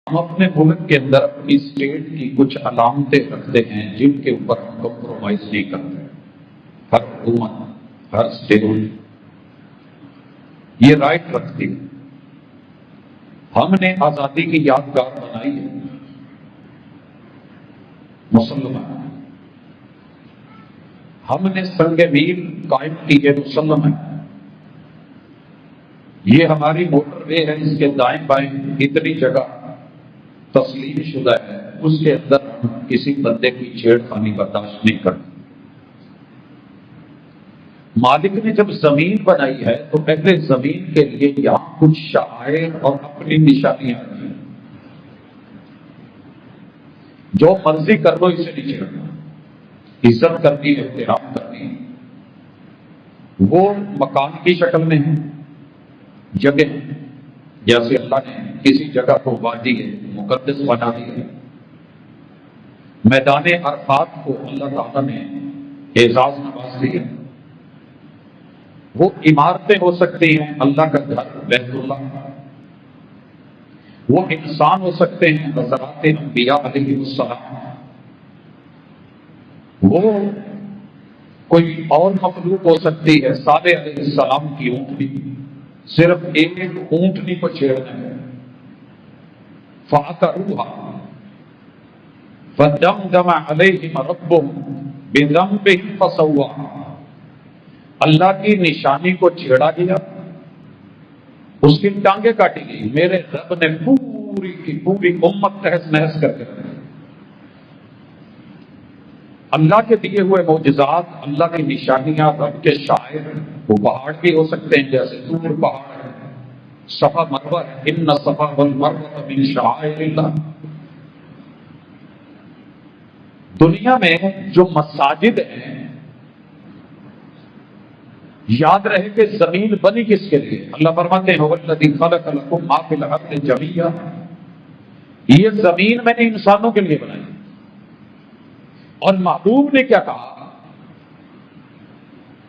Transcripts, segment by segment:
ہم اپنے ملک کے اندر اپنی اسٹیٹ کی کچھ علامتیں رکھتے ہیں جن کے اوپر ہم کمپرومائز نہیں کرتے. ہر حکومت، ہر اسٹیٹ یہ رائٹ رکھتی ہے. ہم نے آزادی کی یادگار بنائی ہے مسلمان، ہم نے سنگ میل قائم کی ہے مسلمان. یہ ہماری موٹر وے ہے، اس کے دائیں بائیں اتنی جگہ تسلیم شدہ ہے، اس کے اندر ہم کسی بندے کی چھیڑ خانی برداشت نہیں کرتے. مالک نے جب زمین بنائی ہے تو پہلے زمین کے لیے یہاں کچھ شعائر اور اپنی نشانیاں رکھی. جو مرضی کر لو اسے نہیں چھیڑنا، عزت کرنی ہے، احترام کرنی ہے. وہ مکان کی شکل میں ہے، جگہ جیسے اللہ نے کسی جگہ کو وادی ہے مقدس بنا دی ہے. میدان عرفات کو اللہ تعالیٰ نے اعزاز نواز دیا. وہ عمارتیں ہو سکتی ہیں، اللہ کا گھر بیت اللہ، وہ انسان ہو سکتے ہیں حضرات انبیاء علیہ السلام، وہ کوئی اور مخلوق ہو سکتی ہے. صالح علیہ السلام کی اونٹنی، صرف ایک اونٹنی کو چھیڑنا ہے. فَعَقَرُوهَا فَدَمْدَمَ عَلَيْهِمْ رَبُّهُمْ بِذَنبِهِمْ فَسَوَّاهَا. اللہ کی نشانی کو چھیڑا گیا، اس کی ٹانگیں کاٹی گئی. میرے رب نے پوری کی پوری امت تہس نہس کر کے رکھی. اللہ کے دیے ہوئے معجزات، اللہ کی نشانیاں، رب کے شاعر، وہ پہاڑ بھی ہو سکتے ہیں جیسے طور پہاڑ ہے، صفا مروہ ہے. ان الصفا والمروہ من شعائر اللہ. دنیا میں جو مساجد ہیں، یاد رہے کہ زمین بنی کس کے لیے؟ اللہ فرماتے ہیں وَالَّذِي خَلَقَ لَكُم مَّا فِي الْأَرْضِ جَمِيعًا. یہ زمین میں نے انسانوں کے لیے بنائی. اور محبوب نے کیا کہا؟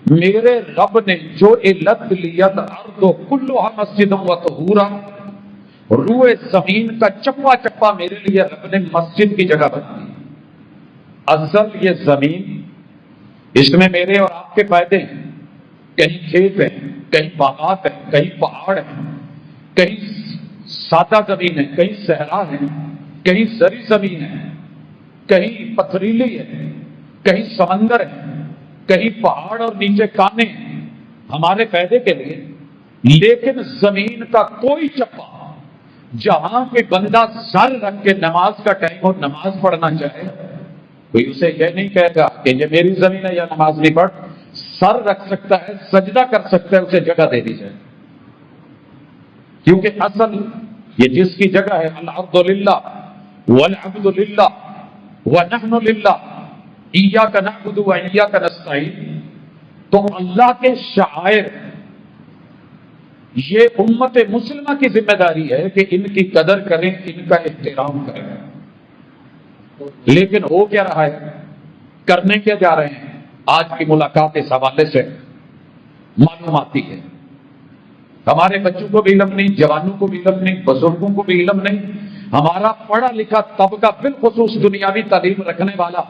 میرے رب نے جو علت لیت ارض کلھا مسجد و طہورا، روئے زمین کا چپا چپا میرے لیے رب نے مسجد کی جگہ بنا دی. اصل یہ زمین، اس میں میرے اور آپ کے فائدے ہیں. کہیں کھیت ہیں، کہیں باغات ہیں، کہیں پہاڑ ہیں، کہیں سادہ زمین ہے، کہیں صحرا ہے، کہیں زرعی زمین ہے، کہیں پتھریلی ہے، کہیں سمندر ہے، کہیں پہاڑ اور نیچے کانے ہیں ہمارے فائدے کے لیے. لیکن زمین کا کوئی چپا جہاں کوئی بندہ سر رکھ کے نماز کا ٹائم ہو نماز پڑھنا چاہے، کوئی اسے یہ نہیں کہے گا کہ یہ میری زمین ہے یا نماز نہیں پڑھ. سر رکھ سکتا ہے، سجدہ کر سکتا ہے، اسے جگہ دے دی جائے. کیونکہ اصل یہ جس کی جگہ ہے الارض للہ والعبد للہ ونحن للہ ایاک نعبد وایاک نستعین. تو اللہ کے شعائر، یہ امت مسلمہ کی ذمہ داری ہے کہ ان کی قدر کریں، ان کا احترام کریں. لیکن ہو کیا رہا ہے، کرنے کیا جا رہے ہیں؟ آج کی ملاقات اس حوالے سے معلوم آتی ہے ہمارے بچوں کو بھی علم نہیں، جوانوں کو بھی علم نہیں، بزرگوں کو بھی علم نہیں. ہمارا پڑھا لکھا طبقہ، بالخصوص دنیاوی تعلیم رکھنے والا،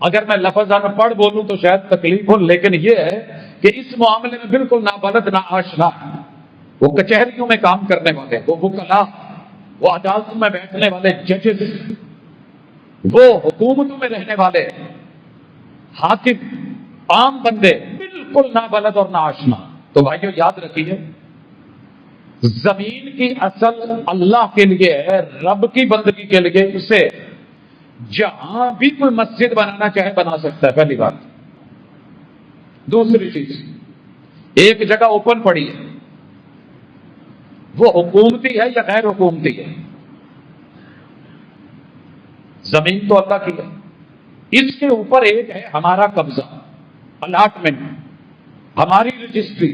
اگر میں لفظ ان پڑھ بولوں تو شاید تکلیف ہو، لیکن یہ ہے کہ اس معاملے میں بالکل نابلد نہ آشنا. وہ کچہریوں میں کام کرنے والے، وہ وکلاء، وہ عدالتوں میں بیٹھنے والے ججز، وہ حکومتوں میں رہنے والے حاکم، عام بندے، بالکل نابلد اور ناآشنا. تو بھائیو یاد رکھیے، زمین کی اصل اللہ کے لیے ہے، رب کی بندگی کے لیے. اسے جہاں بھی کوئی مسجد بنانا چاہے بنا سکتا ہے، پہلی بات. دوسری چیز، ایک جگہ اوپن پڑی ہے، وہ حکومتی ہے یا غیر حکومتی ہے؟ زمین تو اللہ کی ہے، اس کے اوپر ایک ہے ہمارا قبضہ، الاٹمنٹ، ہماری رجسٹری،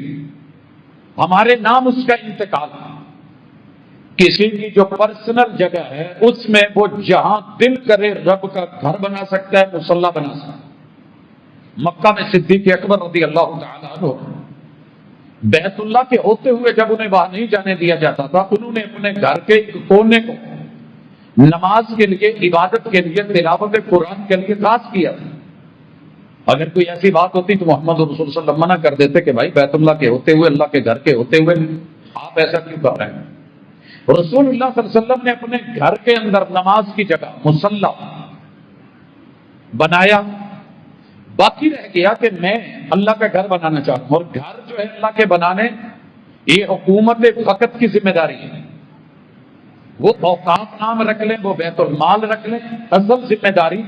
ہمارے نام اس کا انتقال. کسی کی جو پرسنل جگہ ہے اس میں وہ جہاں دل کرے رب کا گھر بنا سکتا ہے، مصلی بنا سکتا ہے. مکہ میں صدیق اکبر رضی اللہ تعالیٰ عنہ بیت اللہ کے ہوتے ہوئے جب انہیں وہاں نہیں جانے دیا جاتا تھا، انہوں نے اپنے گھر کے ایک کونے کو نماز کے لیے، عبادت کے لیے، تلاوت قرآن کے لیے خاص کیا. اگر کوئی ایسی بات ہوتی تو محمد رسول صلی اللہ علیہ وسلم منع کر دیتے کہ بھائی بیت اللہ کے ہوتے ہوئے، اللہ کے گھر کے ہوتے ہوئے آپ ایسا کیوں کر رہے ہیں. رسول اللہ صلی اللہ علیہ وسلم نے اپنے گھر کے اندر نماز کی جگہ مصلی بنایا. باقی رہ گیا کہ میں اللہ کا گھر بنانا چاہتا ہوں، اور گھر جو ہے اللہ کے بنانے یہ حکومت وقت کی ذمہ داری ہے. وہ اوقاف نام رکھ لیں، وہ بیت المال رکھ لیں، اصل ذمہ داری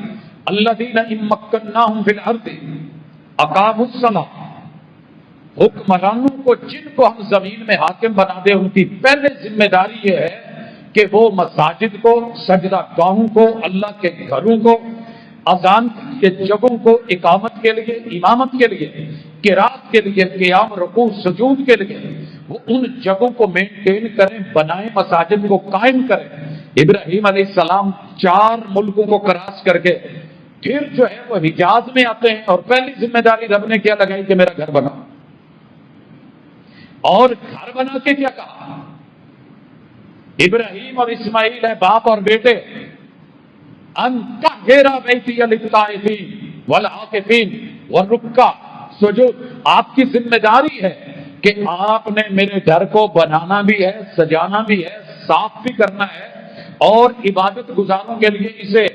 الذین ان مکناہم فی الارض اقاموا الصلاۃ. حکمرانوں کو جن کو ہم زمین میں حاکم بنا دیں، ان کی پہلے ذمہ داری یہ ہے کہ وہ مساجد کو، سجدہ گاہوں کو، اللہ کے گھروں کو، اذان کے جگہوں کو اقامت کے لیے، امامت کے لیے، قرات کے لیے، قیام، رکوع، سجود کے لیے وہ ان جگہوں کو مینٹین کریں، بنائیں، مساجد کو قائم کریں. ابراہیم علیہ السلام 4 ملکوں کو کراس کر کے پھر جو ہے وہ حجاز میں آتے ہیں، اور پہلی ذمہ داری رب نے کیا لگائی کہ میرا گھر بنا. اور گھر بنا کے کیا کہا؟ ابراہیم اور اسماعیل ہے باپ اور بیٹے، ان طہر بیتی للطائفین والعاکفین والرکع سجود. آپ کی ذمہ داری ہے کہ آپ نے میرے گھر کو بنانا بھی ہے، سجانا بھی ہے، صاف بھی کرنا ہے، اور عبادت گزاروں کے لیے اسے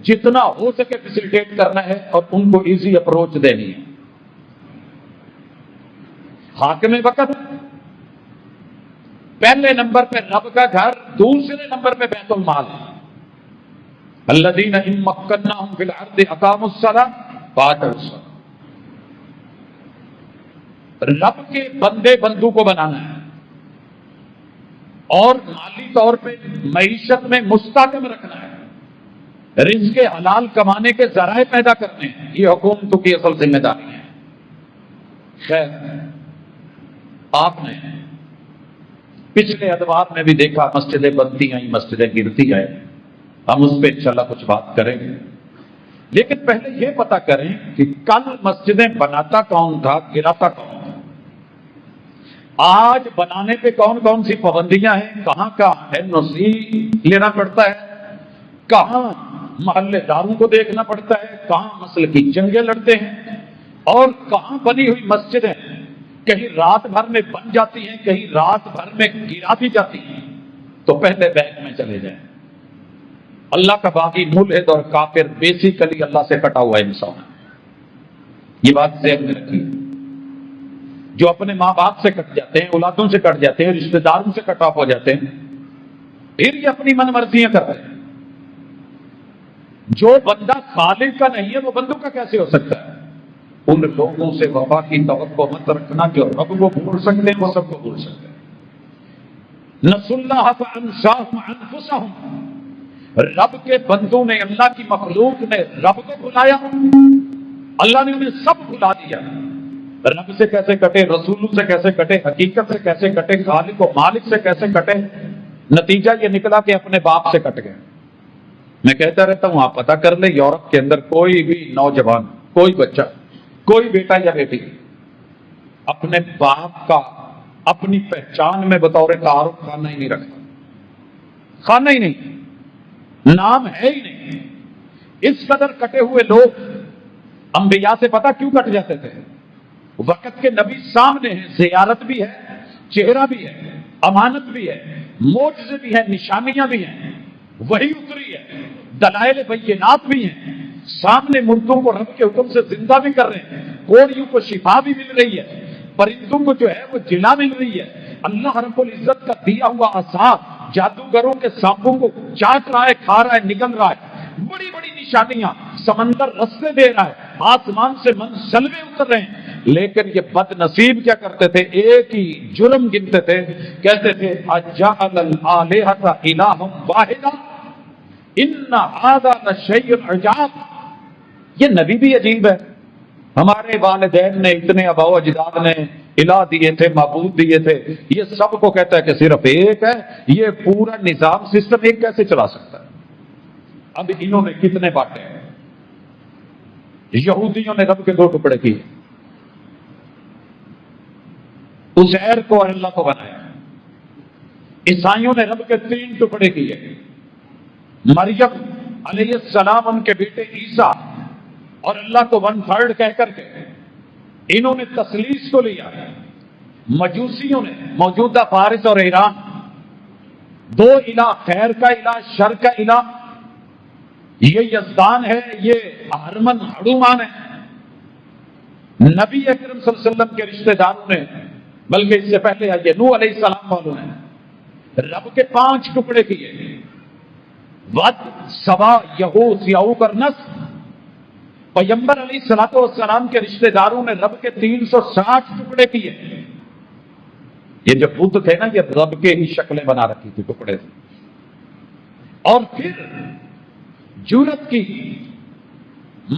جتنا ہو سکے فیسیلیٹیٹ کرنا ہے، اور ان کو ایزی اپروچ دینی ہے. حاکم وقت پہلے نمبر پہ رب کا گھر، دوسرے نمبر پہ بیت المال ہے. الذین ان مکناہم فی الارض اقاموا الصلاۃ وآتوا الزکاۃ. رب کے بندے بندو کو بنانا ہے اور مالی طور پہ معیشت میں مستحکم رکھنا ہے، رزق حلال کمانے کے ذرائع پیدا کرنے ہیں. یہ حکومتوں کی اصل ذمہ داری ہے. خیر، آپ نے پچھلے ادوار میں بھی دیکھا مسجدیں بنتی آئیں، مسجدیں گرتی آئیں. ہم اس پہ انشاءاللہ کچھ بات کریں گے، لیکن پہلے یہ پتا کریں کہ کل مسجدیں بناتا کون تھا، گراتا کون تھا. آج بنانے پہ کون کون سی پابندیاں ہیں، کہاں کہاں NOC لینا پڑتا ہے، کہاں محلے داروں کو دیکھنا پڑتا ہے، کہاں مسئلے کی جنگیں لڑتے ہیں، اور کہاں بنی ہوئی مسجدیں کہیں رات بھر میں بن جاتی ہیں، کہیں رات بھر میں گرا دی جاتی ہیں. تو پہلے بینک میں چلے جائیں. اللہ کا باغی ملحد اور کافر بیسیکلی اللہ سے کٹا ہوا انسان ہے. یہ بات ذہن میں رکھیے. جو اپنے ماں باپ سے کٹ جاتے ہیں، اولادوں سے کٹ جاتے ہیں، رشتہ داروں سے کٹ آف ہو جاتے ہیں، پھر یہ اپنی من مرضیاں کر رہے ہیں. جو بندہ خالق کا نہیں ہے وہ بندوں کا کیسے ہو سکتا ہے؟ ان لوگوں سے وفا کی توقع مت رکھنا جو رب کو بھول سکتے ہیں وہ سب کو بھول سکتے ہیں. نسوا اللہ فانساہم انفسہم. رب کے بندوں نے، اللہ کی مخلوق نے رب کو بھلایا، اللہ نے انہیں سب بھلا دیا. رب سے کیسے کٹے، رسولوں سے کیسے کٹے، حقیقت سے کیسے کٹے، خالق و مالک سے کیسے کٹے. نتیجہ یہ نکلا کہ اپنے باپ سے کٹ گئے. میں کہتا رہتا ہوں آپ پتہ کر لیں، یورپ کے اندر کوئی بھی نوجوان، کوئی بچہ، کوئی بیٹا یا بیٹی اپنے باپ کا اپنی پہچان میں بطور تعارف خانہ ہی نہیں رکھتا. خانہ ہی نہیں، نام ہے ہی نہیں. اس قدر کٹے ہوئے لوگ انبیاء سے پتہ کیوں کٹ جاتے تھے؟ وقت کے نبی سامنے ہیں، زیارت بھی ہے، چہرہ بھی ہے، امانت بھی ہے، معجزے بھی ہیں، نشانیاں بھی ہیں، وحی اتری ہے، دلائل بینات بھی ہیں، سامنے مردوں کو رب کے حکم سے زندہ بھی کر رہے ہیں، کوڑیوں کو شفا بھی مل رہی ہے، پرندوں کو جو ہے وہ جلا مل رہی ہے. اللہ رب العزت کا دیا ہوا عصا جادوگروں کے سانپوں کو چاٹ رہا ہے، کھا رہا ہے، نگل رہا ہے. بڑی بڑی نشانیاں، سمندر رستے دے رہا ہے، آسمان سے منسلوے اتر رہے ہیں. لیکن یہ بد نصیب کیا کرتے تھے؟ ایک ہی جرم گنتے تھے، کہتے تھے اجعل الآلہۃ الہا واحدا ان ھذا لشیء عجاب. یہ نبی بھی عجیب ہے. ہمارے والدین نے، اتنے آباء و اجداد نے الہ دیے تھے، معبود دیے تھے، یہ سب کو کہتا ہے کہ صرف ایک ہے. یہ پورا نظام سسٹم ایک کیسے چلا سکتا ہے؟ اب انہوں نے کتنے بانٹے ہیں؟ یہودیوں نے رب کے 2 ٹکڑے کیے، عزیر کو اور اللہ کو بنایا. عیسائیوں نے رب کے 3 ٹکڑے کیے، مریم علیہ السلام ان کے بیٹے عیسیٰ اور اللہ کو 1/3 کہہ کر کے انہوں نے تثلیث کو لیا. مجوسیوں نے موجودہ فارس اور ایران 2 الہ، خیر کا الہ، شر کا الہ، یہ یزدان ہے، یہ اہرمن ہڑومان ہے. نبی اکرم صلی اللہ علیہ وسلم کے رشتہ داروں نے، بلکہ اس سے پہلے آئیے نوح علیہ السلام والوں نے رب کے 5 ٹکڑے کیے، ود، سوا، یہوس، یعوق اور نصر. پیغمبر علیہ الصلوۃ والسلام کے رشتہ داروں نے رب کے 360 ٹکڑے کیے. یہ جو بت تھے نا، یہ رب کے ہی شکلیں بنا رکھی تھی ٹکڑے سے. اور پھر جرأت کی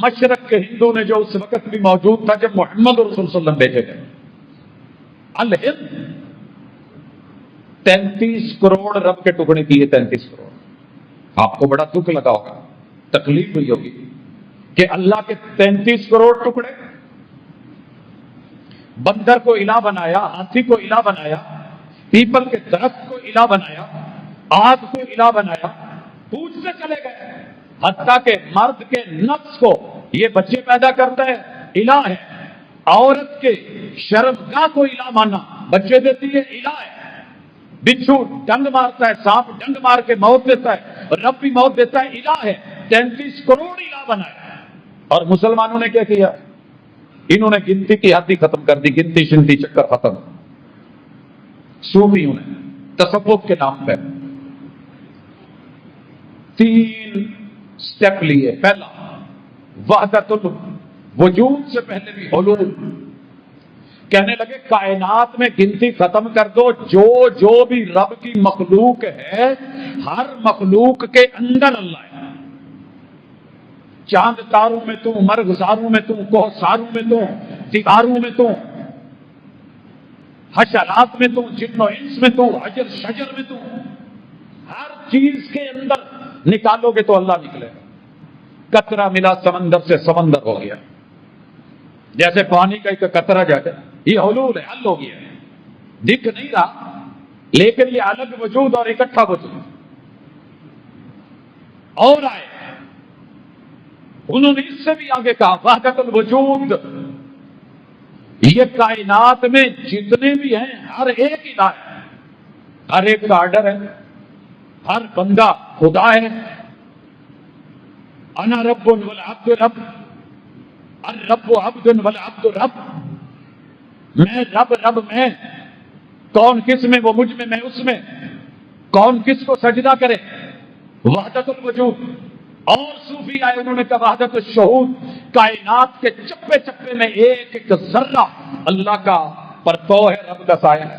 مشرق کے ہندو نے، جو اس وقت بھی موجود تھا جب محمد رسول صلی اللہ علیہ وسلم بھیجے گئے، الہند 33 کروڑ رب کے ٹکڑے کیے. 33 کروڑ. آپ کو بڑا دکھ لگا ہوگا، تکلیف ہوئی ہوگی کہ اللہ کے 33 کروڑ ٹکڑے. بندر کو الہ بنایا، ہاتھی کو الہ بنایا، پیپل کے درخت کو الہ بنایا، آگ کو الہ بنایا. پوچھتے چلے گئے حتیٰ کہ مرد کے نفس کو یہ بچے پیدا کرتا ہے، الہ ہے. عورت کے شرمگاہ کو الہ مانا، بچے دیتی ہے، الہ ہے. بچھو ڈنگ مارتا ہے، سانپ ڈنگ مار کے موت دیتا ہے، رب بھی موت دیتا ہے، الہ ہے. 33 کروڑ الہ بنایا. اور مسلمانوں نے کیا کیا؟ انہوں نے گنتی کی حد ہی ختم کر دی، گنتی شنتی چکر ختم. صوفیوں نے تصوف کے نام پہ 3 سٹیپ لیے. پہلا، وحدت الوجود سے پہلے بھی حلول. کہنے لگے کائنات میں گنتی ختم کر دو، جو بھی رب کی مخلوق ہے، ہر مخلوق کے اندر اللہ ہے. چاند تاروں میں تو، مرغزاروں میں تو، کوہساروں میں تو، دیواروں میں تو، حشرات میں تو، جن و انس میں تو، حجر شجر میں تو، ہر چیز کے اندر نکالو گے تو اللہ نکلے گا. قطرہ ملا سمندر سے سمندر ہو گیا، جیسے پانی کا ایک قطرہ جائے. یہ حلول ہے، حل ہو گیا. دکھ نہیں رہا لیکن یہ الگ وجود اور اکٹھا وجود. اور آئے انہوں نے اس سے بھی آگے کہا وحدت الوجود. یہ کائنات میں جتنے بھی ہیں ہر ایک الہ ہے، ہر ایک کا آرڈر ہے، ہر بندہ خدا ہے. انا رب والعبد رب، الرب عبد والعبد رب. میں رب، رب میں. کون کس میں؟ وہ مجھ میں اس میں. کون کس کو سجدہ کرے؟ وحدت الوجود. اور صوفی آئے، انہوں نے کہا وحدت الشہود. کائنات کے چپے چپے میں ایک ایک ذرہ اللہ کا پرتو ہے، رب کا سایہ ہے.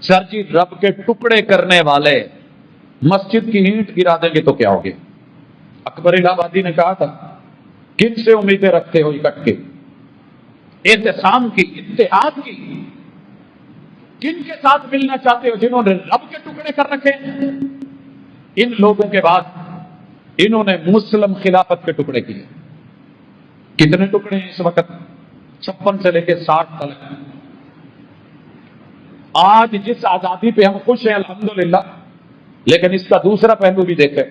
سر جی، رب کے ٹکڑے کرنے والے مسجد کی اینٹ گرا دیں گے تو کیا ہوگے؟ اکبر الہ آبادی نے کہا تھا کن سے امیدیں رکھتے ہو اکٹ کے؟ اعتصام کی، اتحاد کی. کن کے ساتھ ملنا چاہتے ہو؟ جنہوں نے رب کے ٹکڑے کر رکھے. ان لوگوں کے بعد انہوں نے مسلم خلافت کے ٹکڑے کیے. کتنے ٹکڑے ہیں اس وقت؟ 56 سے لے کے 60 تک. آج جس آزادی پہ ہم خوش ہیں الحمدللہ، لیکن اس کا دوسرا پہلو بھی دیکھیں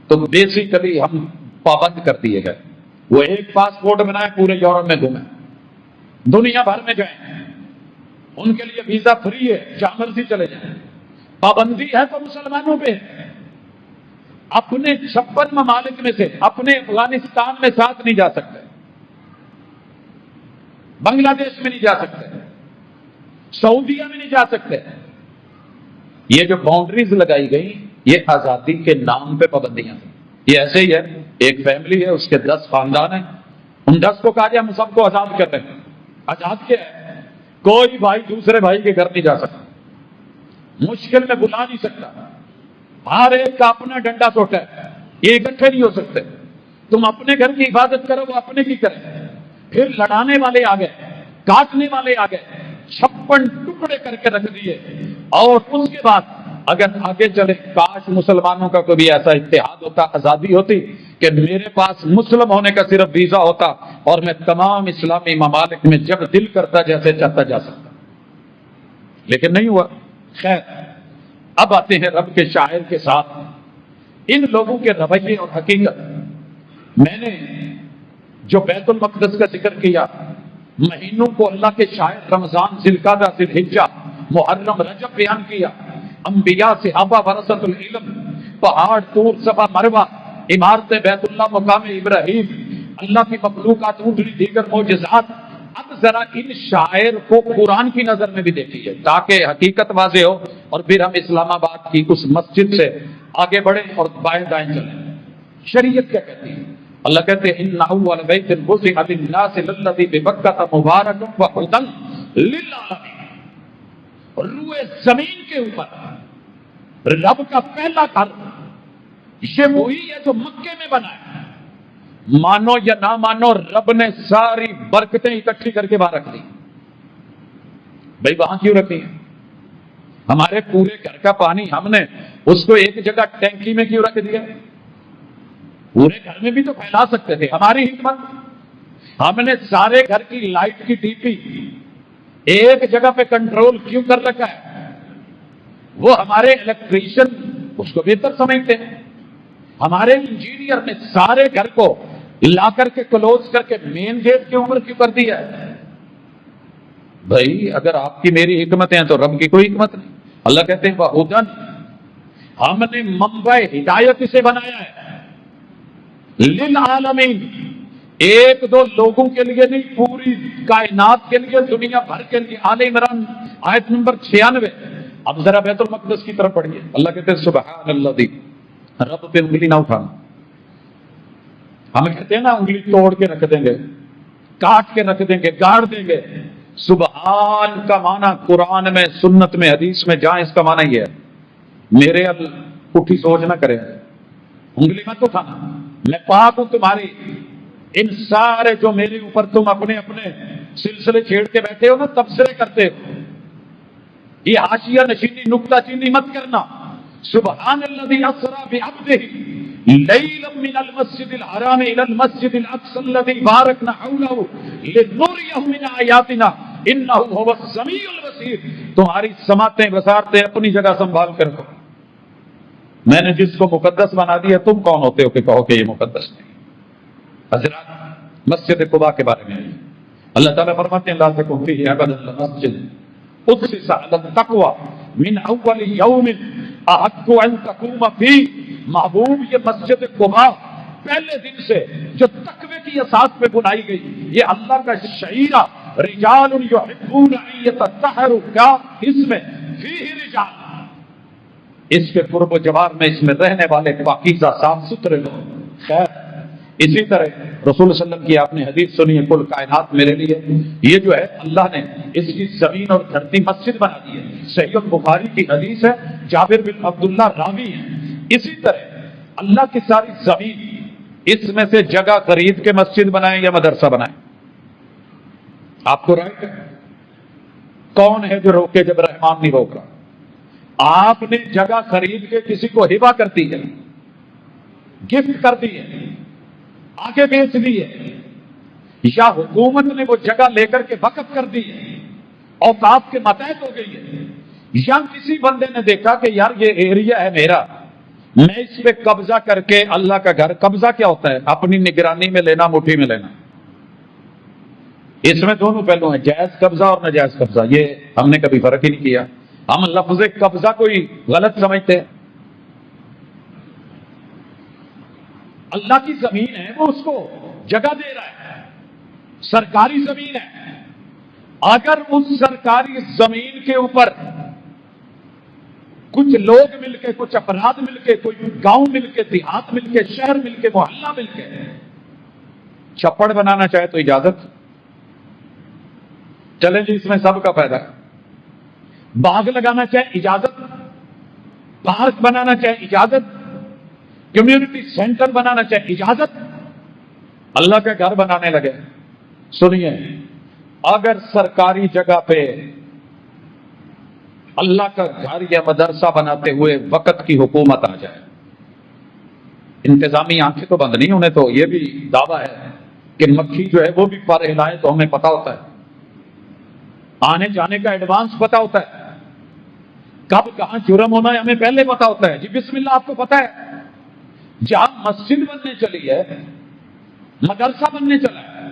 تو بیسیکلی ہم پابند کر دیے گئے. وہ ایک پاسپورٹ بنائے، پورے یورپ میں گھومیں، دنیا بھر میں جائیں، ان کے لیے ویزا فری ہے، جہاں مرضی چلے جائیں. پابندی ہے تو مسلمانوں پہ ہے. اپنے 56 ممالک میں سے اپنے افغانستان میں ساتھ نہیں جا سکتے، بنگلہ دیش میں نہیں جا سکتے، سعودیہ میں نہیں جا سکتے. یہ جو باؤنڈریز لگائی گئی یہ آزادی کے نام پہ پابندیاں ہیں. یہ ایسے ہی ہے، ایک فیملی ہے، اس کے 10 خاندان ہیں، ان 10 کو کہا جائے ہم سب کو آزاد کر رہے ہیں. آزاد کیا ہے؟ کوئی بھائی دوسرے بھائی کے گھر نہیں جا سکتا، مشکل میں بلا نہیں سکتا، ہر ایک کا اپنا ڈنڈا سوٹا ہے، یہ اکٹھے نہیں ہو سکتے. تم اپنے گھر کی حفاظت کرو، وہ اپنے کی کریں. پھر لڑانے والے آ گئے، کاٹنے والے آ گئے، 56 ٹکڑے کر کے رکھ دیے. اور اس کے بعد اگر آگے چلے، کاش مسلمانوں کا کوئی ایسا اتحاد ہوتا، آزادی ہوتی کہ میرے پاس مسلم ہونے کا صرف ویزا ہوتا اور میں تمام اسلامی ممالک میں جب دل کرتا جیسے چاہتا جا سکتا. لیکن نہیں ہوا. خیر، اب آتے ہیں رب کے شاعر کے ساتھ ان لوگوں کے رویے اور حقیقت. میں نے جو بیت المقدس کا ذکر کیا، مہینوں کو اللہ کے شاعر رمضان، ذوالقعدہ، ذوالحجہ، محرم، رجب بیان کیا. انبیاء، صحابہ، ورثۃ العلم، پہاڑ، طور، صفا، مروہ، عمارت بیت اللہ، مقام ابراہیم، اللہ کی مخلوقات، اونٹنی، دیگر معجزات. اب ذرا ان شاعر کو قرآن کی نظر میں بھی دیکھیے تاکہ حقیقت واضح ہو، اور پھر ہم اسلام آباد کی اس مسجد سے آگے بڑھیں اور بائیں دائیں چلیں. شریعت کیا کہتی ہے؟ اللہ کہتے ہیں ان اول بیت وضع للناس للذی ببکۃ مبارک وہدی للعالمین. روئے زمین کے اوپر رب کا پہلا گھر یہ وہی ہے جو مکے میں بنا ہے. مانو یا نہ مانو، رب نے ساری برکتیں اکٹھی کر کے وہاں رکھ دی. بھائی وہاں کیوں رکھی ہیں؟ ہمارے پورے گھر کا پانی ہم نے اس کو ایک جگہ ٹینکی میں کیوں رکھ دیا؟ پورے گھر میں بھی تو پھیلا سکتے تھے. ہماری حکمت، ہم نے سارے گھر کی لائٹ کی ٹی پی ایک جگہ پہ کنٹرول کیوں کر رکھا ہے؟ وہ ہمارے الیکٹریشین اس کو بہتر سمجھتے ہیں. ہمارے انجینئر نے سارے گھر کو لا کر کے کلوز کر کے مین گیٹ کے اوپر کیوں کر دیا ہے؟ بھائی اگر آپ کی میری حکمتیں ہیں تو رب کی کوئی حکمت نہیں. اللہ کہتے ہیں وہدن، ہم نے منبع ہدایت سے بنایا ہے للعالمین، ایک دو لوگوں کے لیے نہیں، پوری کائنات کے لیے، دنیا بھر کے لیے. آل عمران آیت نمبر 96. اب ذرا بیت المقدس کی طرف پڑھیے. اللہ کہتے ہیں سبحان اللہ، رب پہ انگلی نہ اٹھانا. ہم کہتے ہیں نا انگلی توڑ کے رکھ دیں گے، کاٹ کے رکھ دیں گے، گاڑ دیں گے. سبحان کا معنی قرآن میں، سنت میں، حدیث میں جہاں اس کا معنی یہ ہے میرے پٹھی سوچ نہ کرے، انگلی مت اٹھانا، میں پاک ہوں تمہاری. ان سارے جو میرے اوپر تم اپنے اپنے سلسلے چھیڑ کے بیٹھے ہو نا، تبصرے کرتے ہو، یہ حاشیہ نشینی، نکتہ چینی مت کرنا. سبحان الذی اسری بعبدہ لیلا من المسجد الحرام الى المسجد الاقصى الذي باركنا حوله لنريه من آیاتنا انه هو السمیع البصیر. تمہاری سماعتیں بصارتیں اپنی جگہ سنبھال کر رکھو. میں نے جس کو مقدس بنا دیا، تم کون ہوتے ہو کہ کہو کہ یہ مقدس نہیں؟ حضرات مسجد قباء کے بارے میں اللہ تعالیٰ فرماتے ہیں لا تکن فیہ ابدا مسجد اسس علی التقوی من اول یوم احق ان تقوم فیہ. محبوب، یہ مسجد قباء پہلے دن سے جو تقوی کی اساس پہ بنائی گئی، یہ اللہ کا شعیرہ رجال یحبون ان یتطہروا، کیا اس میں فیہ رجال، اس کے قرب و جوار میں، اس میں رہنے والے پاکیزہ صاف ستھرے لوگ. خیر اسی طرح رسول صلی اللہ علیہ وسلم کی آپ نے حدیث سنی ہے، کل کائنات میرے لیے، یہ جو ہے اللہ نے اس کی زمین اور دھرتی مسجد بنا دی ہے. صحیح البخاری کی حدیث ہے، جابر بن عبداللہ راوی ہیں. اسی طرح اللہ کی ساری زمین، اس میں سے جگہ خرید کے مسجد بنائیں یا مدرسہ بنائیں، آپ کو رائٹ ہے. کون ہے جو روکے جب رحمان نہیں روک رہا؟ آپ نے جگہ خرید کے کسی کو ہبہ کر دی ہے، گفٹ کر دی ہے، آگے بیچ دی ہے، یا حکومت نے وہ جگہ لے کر کے وقف کر دی ہے، اوقاف کے ماتحت ہو گئی ہے، یا کسی بندے نے دیکھا کہ یار یہ ایریا ہے میرا، میں اس پہ قبضہ کر کے اللہ کا گھر. قبضہ کیا ہوتا ہے؟ اپنی نگرانی میں لینا، مٹھی میں لینا. اس میں دونوں پہلو ہیں، جائز قبضہ اور ناجائز قبضہ. یہ ہم نے کبھی فرق ہی نہیں کیا. ہم لفظ قبضہ کوئی غلط سمجھتے ہیں. اللہ کی زمین ہے، وہ اس کو جگہ دے رہا ہے، سرکاری زمین ہے. اگر اس سرکاری زمین کے اوپر کچھ لوگ مل کے، کچھ افراد مل کے، کوئی گاؤں مل کے، دیہات مل کے، شہر مل کے، محلہ مل کے چھپڑ بنانا چاہے تو اجازت. چلیں جی، اس میں سب کا فائدہ ہے. باغ لگانا چاہے اجازت، پارک بنانا چاہے اجازت، کمیونٹی سینٹر بنانا چاہے اجازت. اللہ کا گھر بنانے لگے. سنیے، اگر سرکاری جگہ پہ اللہ کا گھر یا مدرسہ بناتے ہوئے وقت کی حکومت آ جائے، انتظامی آنکھیں تو بند نہیں، انہیں تو یہ بھی دعویٰ ہے کہ مکھی جو ہے وہ بھی پر ہلائے تو ہمیں پتا ہوتا ہے، آنے جانے کا ایڈوانس پتا ہوتا ہے. کب کہاں جرم ہونا ہے ہمیں پہلے پتا ہوتا ہے. جی بسم اللہ آپ کو پتا ہے. جہاں مسجد بننے چلی ہے، مدرسہ بننے چلا ہے،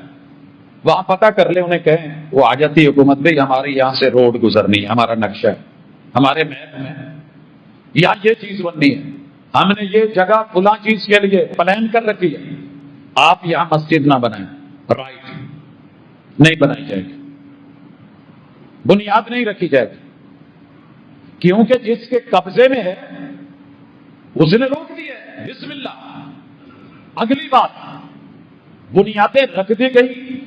وہاں پتا کر لے، انہیں کہیں وہ آ جاتی حکومت بھائی ہماری یہاں سے روڈ گزرنی ہے، ہمارا نقشہ ہے، ہمارے میپ میں یہاں یہ چیز بننی ہے، ہم نے یہ جگہ فلاں چیز کے لیے پلان کر رکھی ہے، آپ یہاں مسجد نہ بنائیں. رائٹ، نہیں بنائی جائے گی، بنیاد نہیں رکھی جائے گی، کیونکہ جس کے قبضے میں ہے اس نے روک دیا ہے. بسم اللہ. اگلی بات، بنیادیں رکھ دی گئی،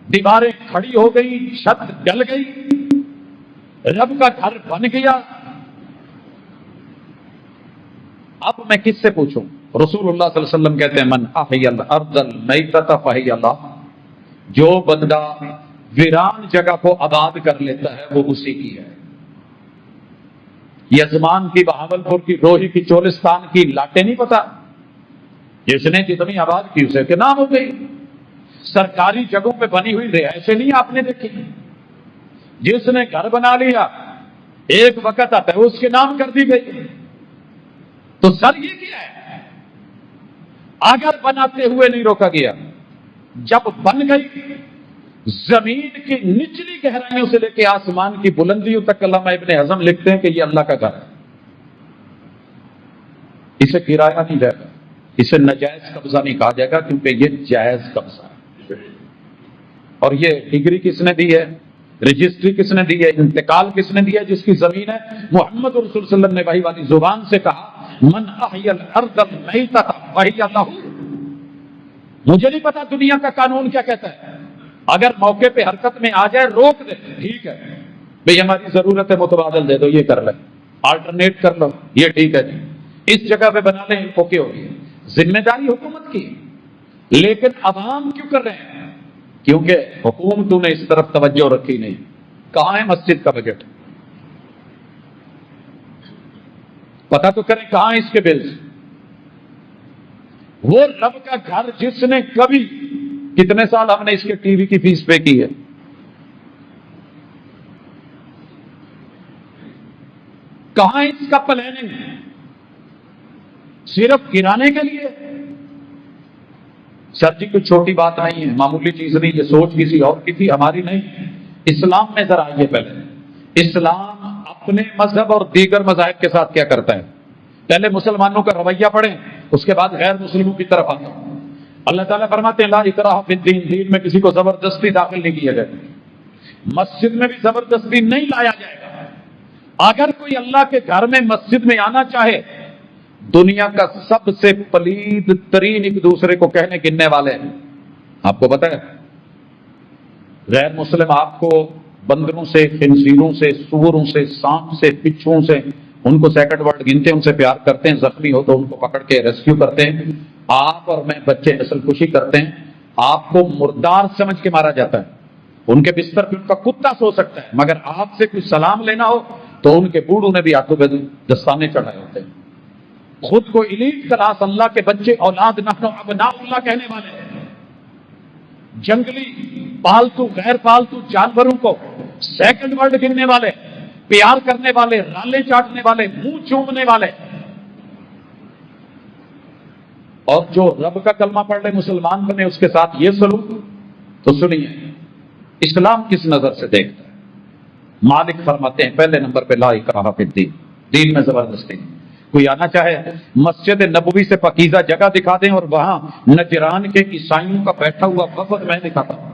دیواریں کھڑی ہو گئی، چھت ڈل گئی، رب کا گھر بن گیا. اب میں کس سے پوچھوں؟ رسول اللہ صلی اللہ علیہ وسلم کہتے ہیں من احیی الارض المیتۃ فہی اللہ، جو بندہ ویران جگہ کو آباد کر لیتا ہے وہ اسی کی ہے. یزمان کی، بہاولپور کی، روہی کی، چولستان کی لاٹیں نہیں پتا، جس نے جتنی آباد کی اسے کے نام ہو گئی. سرکاری جگہوں پہ بنی ہوئی رہائشیں نہیں آپ نے دیکھی، جس نے گھر بنا لیا ایک وقت آتا ہے اس کے نام کر دی گئی. تو سر یہ کیا ہے؟ اگر بناتے ہوئے نہیں روکا گیا، جب بن گئی زمین کی نچلی گہرائیوں سے لے کے آسمان کی بلندیوں تک، علامہ ابن حزم لکھتے ہیں کہ یہ اللہ کا گھر ہے. اسے کرایہ نہیں جائے گا، اسے ناجائز قبضہ نہیں کہا جائے گا، کیونکہ یہ جائز قبضہ ہے. اور یہ ڈگری کس نے دی ہے، رجسٹری کس نے دی ہے، انتقال کس نے دیا ہے؟ جس کی زمین ہے. محمد رسول صلی اللہ علیہ وسلم نے وحی والی زبان سے کہا من احیی الارض المیتۃ فہی اللہ. مجھے نہیں پتا دنیا کا قانون کیا کہتا ہے، اگر موقع پہ حرکت میں آ جائے روک دے، ٹھیک ہے بھئی ہماری ضرورت ہے متبادل دے دو، یہ کر لیں، آلٹرنیٹ کر لو، یہ ٹھیک ہے جی، اس جگہ پہ بنا لیں، اوکے ہوگی. ذمہ داری حکومت کی. لیکن عوام کیوں کر رہے ہیں؟ کیونکہ حکومتوں نے اس طرف توجہ رکھی نہیں. کہاں ہے مسجد کا بجٹ؟ پتا تو کریں کہاں اس کے بلز. وہ رب کا گھر جس نے کبھی، کتنے سال ہم نے اس کے ٹی وی کی فیس پے کی ہے، کہاں اس کا پلاننگ؟ صرف گرانے کے لیے. سر جی کوئی چھوٹی بات نہیں ہے، معمولی چیز نہیں، یہ سوچ کسی اور کی تھی، ہماری نہیں. اسلام میں ذرا آئیے پہلے، اسلام اپنے مذہب اور دیگر مذاہب کے ساتھ کیا کرتا ہے. پہلے مسلمانوں کا رویہ پڑھیں، اس کے بعد غیر مسلموں کی طرف آتا ہوں. اللہ تعالیٰ فرماتے ہیں لا اکراہ فی الدین، دین میں کسی کو زبردستی داخل نہیں کیا جائے. مسجد میں بھی زبردستی نہیں لایا جائے گا. اگر کوئی اللہ کے گھر میں مسجد میں آنا چاہے، دنیا کا سب سے پلید ترین ایک دوسرے کو کہنے گننے والے ہیں. آپ کو پتا ہے غیر مسلم آپ کو بندروں سے، خنزیروں سے، سوروں سے، سانپ سے، بچھوؤں سے، ان کو سیکنڈ ورڈ گنتے ہیں، ان سے پیار کرتے ہیں، زخمی ہو تو ان کو پکڑ کے ریسکیو کرتے ہیں. آپ اور میں بچے نسل کشی کرتے ہیں، آپ کو مردار سمجھ کے مارا جاتا ہے. ان کے بستر پہ ان کا کتا سو سکتا ہے، مگر آپ سے کوئی سلام لینا ہو تو ان کے بوڑھوں نے بھی ہاتھوں پہ دستانے چڑھائے ہوتے ہیں. خود کو ایلیٹ کلاس اللہ کے بچے، اولاد نحن ابناء اللہ کہنے والے ہیں. جنگلی پالتو غیر پالتو جانوروں کو سیکنڈ ورڈ گننے والے، پیار کرنے والے، رالے چاٹنے والے، منہ چومنے والے. اور جو رب کا کلمہ پڑھ لے مسلمان بنے، اس کے ساتھ یہ سلوک. تو سنیے اسلام کس نظر سے دیکھتا ہے. مالک فرماتے ہیں پہلے نمبر پہ لا اکراہ فی الدین، دین میں زبردستی. کوئی آنا چاہے مسجد نبوی سے پاکیزہ جگہ دکھا دیں اور وہاں نجران کے عیسائیوں کا بیٹھا ہوا وفد میں دکھاتا ہوں.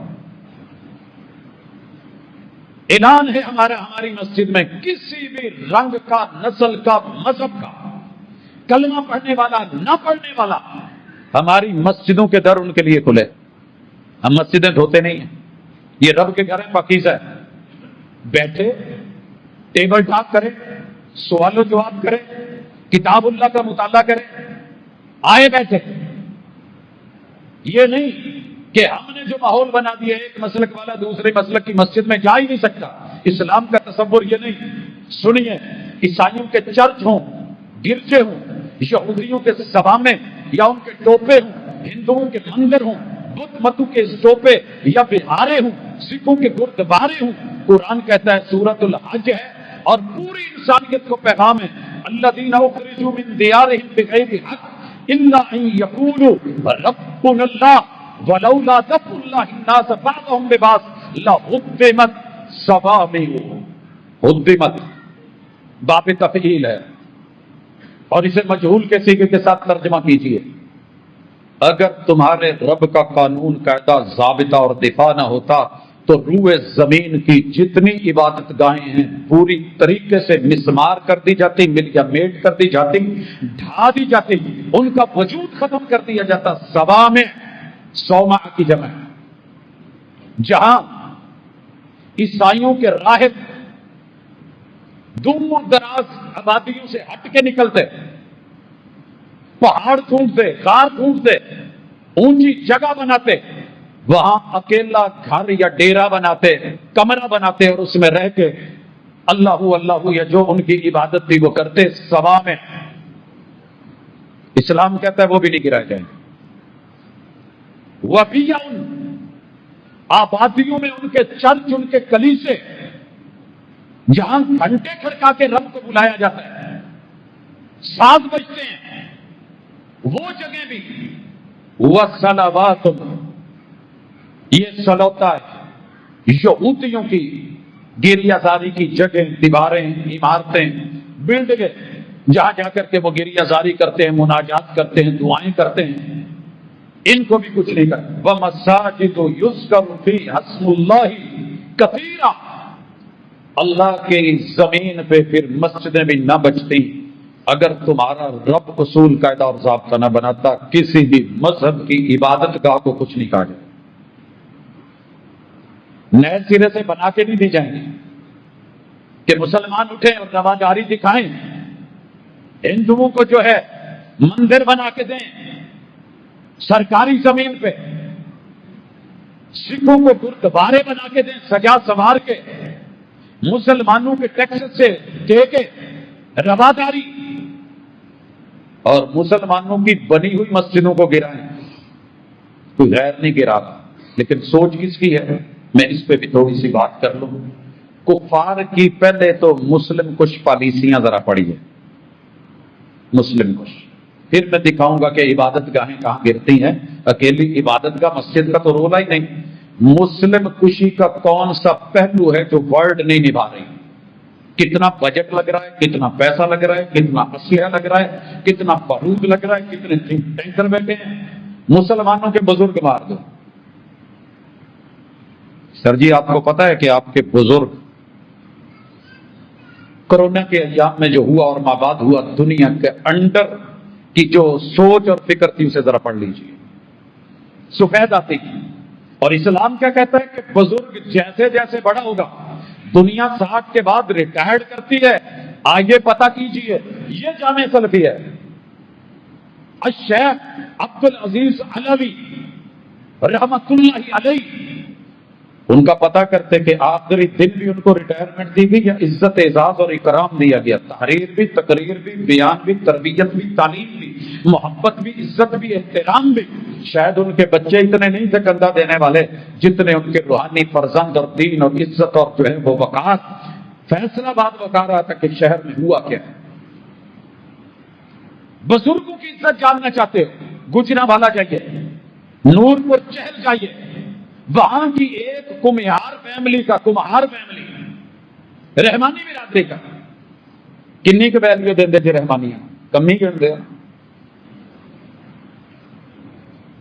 اعلان ہے ہماری مسجد میں کسی بھی رنگ کا، نسل کا، مذہب کا، کلمہ پڑھنے والا نہ پڑھنے والا، ہماری مسجدوں کے در ان کے لیے کھلے. ہم مسجدیں دھوتے نہیں ہیں، یہ رب کے گھر ہے، پاکیزہ ہے. بیٹھے ٹیبل ٹاک کرے، سوال و جواب کرے، کتاب اللہ کا مطالعہ کرے، آئے بیٹھے. یہ نہیں کہ ہم نے جو ماحول بنا دیا ایک مسلک والا دوسرے مسلک کی مسجد میں جا ہی نہیں سکتا. اسلام کا تصور یہ نہیں. سنیے عیسائیوں کے چرچ ہوں، گرجے ہوں، یہودیوں کے صوامع یا ان کے ٹوپے ہوں، ہندوؤں کے مندر ہوں، بدھ متوں کے ٹوپے یا بہارے ہوں، سکھوں کے گردوارے ہوں، قرآن کہتا ہے سورۃ الحج ہے اور پوری انسانیت کو پیغام ہے الذین اخرجوا من دیارہم بغیر حق الا ان یقولوا ربنا اللہ ولولا دفع اللہ الناس بعضهم ببعض لہدمت صوامع ہدمت باب تفعیل ہے اور اسے مجہول کے صیغے کے ساتھ ترجمہ کیجیے اگر تمہارے رب کا قانون قاعدہ ضابطہ اور دفاع نہ ہوتا تو روئے زمین کی جتنی عبادت گاہیں ہیں پوری طریقے سے مسمار کر دی جاتی مل یا میٹ کر دی جاتی ڈھا دی جاتی ان کا وجود ختم کر دیا جاتا صوامع صومع کی جمع جہاں عیسائیوں کے راہب دور دراز آبادیوں سے ہٹ کے نکلتے پہاڑ ڈھونڈتے غار ڈھونڈتے اونچی جگہ بناتے وہاں اکیلا گھر یا ڈیرا بناتے کمرہ بناتے اور اس میں رہ کے اللہ اللہ یا جو ان کی عبادت تھی وہ کرتے سوا میں اسلام کہتا ہے وہ بھی نہیں گرائے جائیں وفیہ آبادیوں میں ان کے چرچ ان کے کلیسے جہاں گھنٹے کھڑکا کے رب کو بلایا جاتا ہے ساز بجتے ہیں وہ جگہ بھی وَصَلَوَاتٌ یہ سلوتا ہے یہودیوں کی گریہ زاری کی جگہ دیواریں عمارتیں بلڈنگیں جہاں جا کر کے وہ گریہ زاری کرتے ہیں مناجات کرتے ہیں دعائیں کرتے ہیں ان کو بھی کچھ نہیں کرتے وَمَسَاجِدُ يُذْكَرُ فِيهَا اسْمُ اللَّهِ كَثِيرًا اللہ کی زمین پہ پھر مسجدیں بھی نہ بچتی اگر تمہارا رب اصول قاعدہ اور ضابطہ نہ بناتا کسی بھی مذہب کی عبادت گاہ کو کچھ نہیں کہا جائے نئے سرے سے بنا کے نہیں دی جائیں گے کہ مسلمان اٹھیں اور رواداری دکھائیں ہندوؤں کو جو ہے مندر بنا کے دیں سرکاری زمین پہ سکھوں کو گردوارے بنا کے دیں سجا سنوار کے مسلمانوں کے ٹیکس سے دے کے رواداری اور مسلمانوں کی بنی ہوئی مسجدوں کو گرائیں کوئی غیر نہیں گرا لیکن سوچ کس کی ہے میں اس پہ بھی تھوڑی سی بات کر لوں کفار کی پہلے تو مسلم کش پالیسیاں ذرا پڑی ہے مسلم کش پھر میں دکھاؤں گا کہ عبادت گاہیں کہاں گرتی ہیں اکیلی عبادت گاہ مسجد کا تو رولا ہی نہیں مسلم کشی کا کون سا پہلو ہے جو ورلڈ نہیں نبھا رہی کتنا بجٹ لگ رہا ہے کتنا پیسہ لگ رہا ہے کتنا اسلحہ لگ رہا ہے کتنا بارود لگ رہا ہے کتنے ٹینکر بیٹھے ہیں مسلمانوں کے بزرگ مار دو سر جی آپ کو پتا ہے کہ آپ کے بزرگ کرونا کے ایام میں جو ہوا اور مابعد ہوا دنیا کے انڈر کی جو سوچ اور فکر تھی اسے ذرا پڑھ لیجیے سفید آتی اور اسلام کیا کہتا ہے کہ بزرگ جیسے جیسے بڑا ہوگا دنیا 60 کے بعد ریٹائرڈ کرتی ہے آگے پتہ کیجئے یہ جامع سلفی ہے الشیخ عبد العزیز علوی رحمت اللہ علیہ ان کا پتہ کرتے کہ آخری دن بھی ان کو ریٹائرمنٹ دی گئی یا عزت اعزاز اور اکرام دیا گیا تحریر بھی تقریر بھی بیان بھی تربیت بھی تعلیم بھی محبت بھی عزت بھی احترام بھی شاید ان کے بچے اتنے نہیں تھے کندھا دینے والے جتنے ان کے روحانی فرزند اور دین اور عزت اور جو ہے وہ وقار فیصلہ باد بتا رہا تھا کہ شہر میں ہوا کیا ہے بزرگوں کی عزت جاننا چاہتے ہو گجرا والا جائیے نور پور چہل جائیے وہاں کی ایک کمہار فیملی رحمانی برادری کا کنی کے ویلیو دے دے رحمانیاں کمی کر دے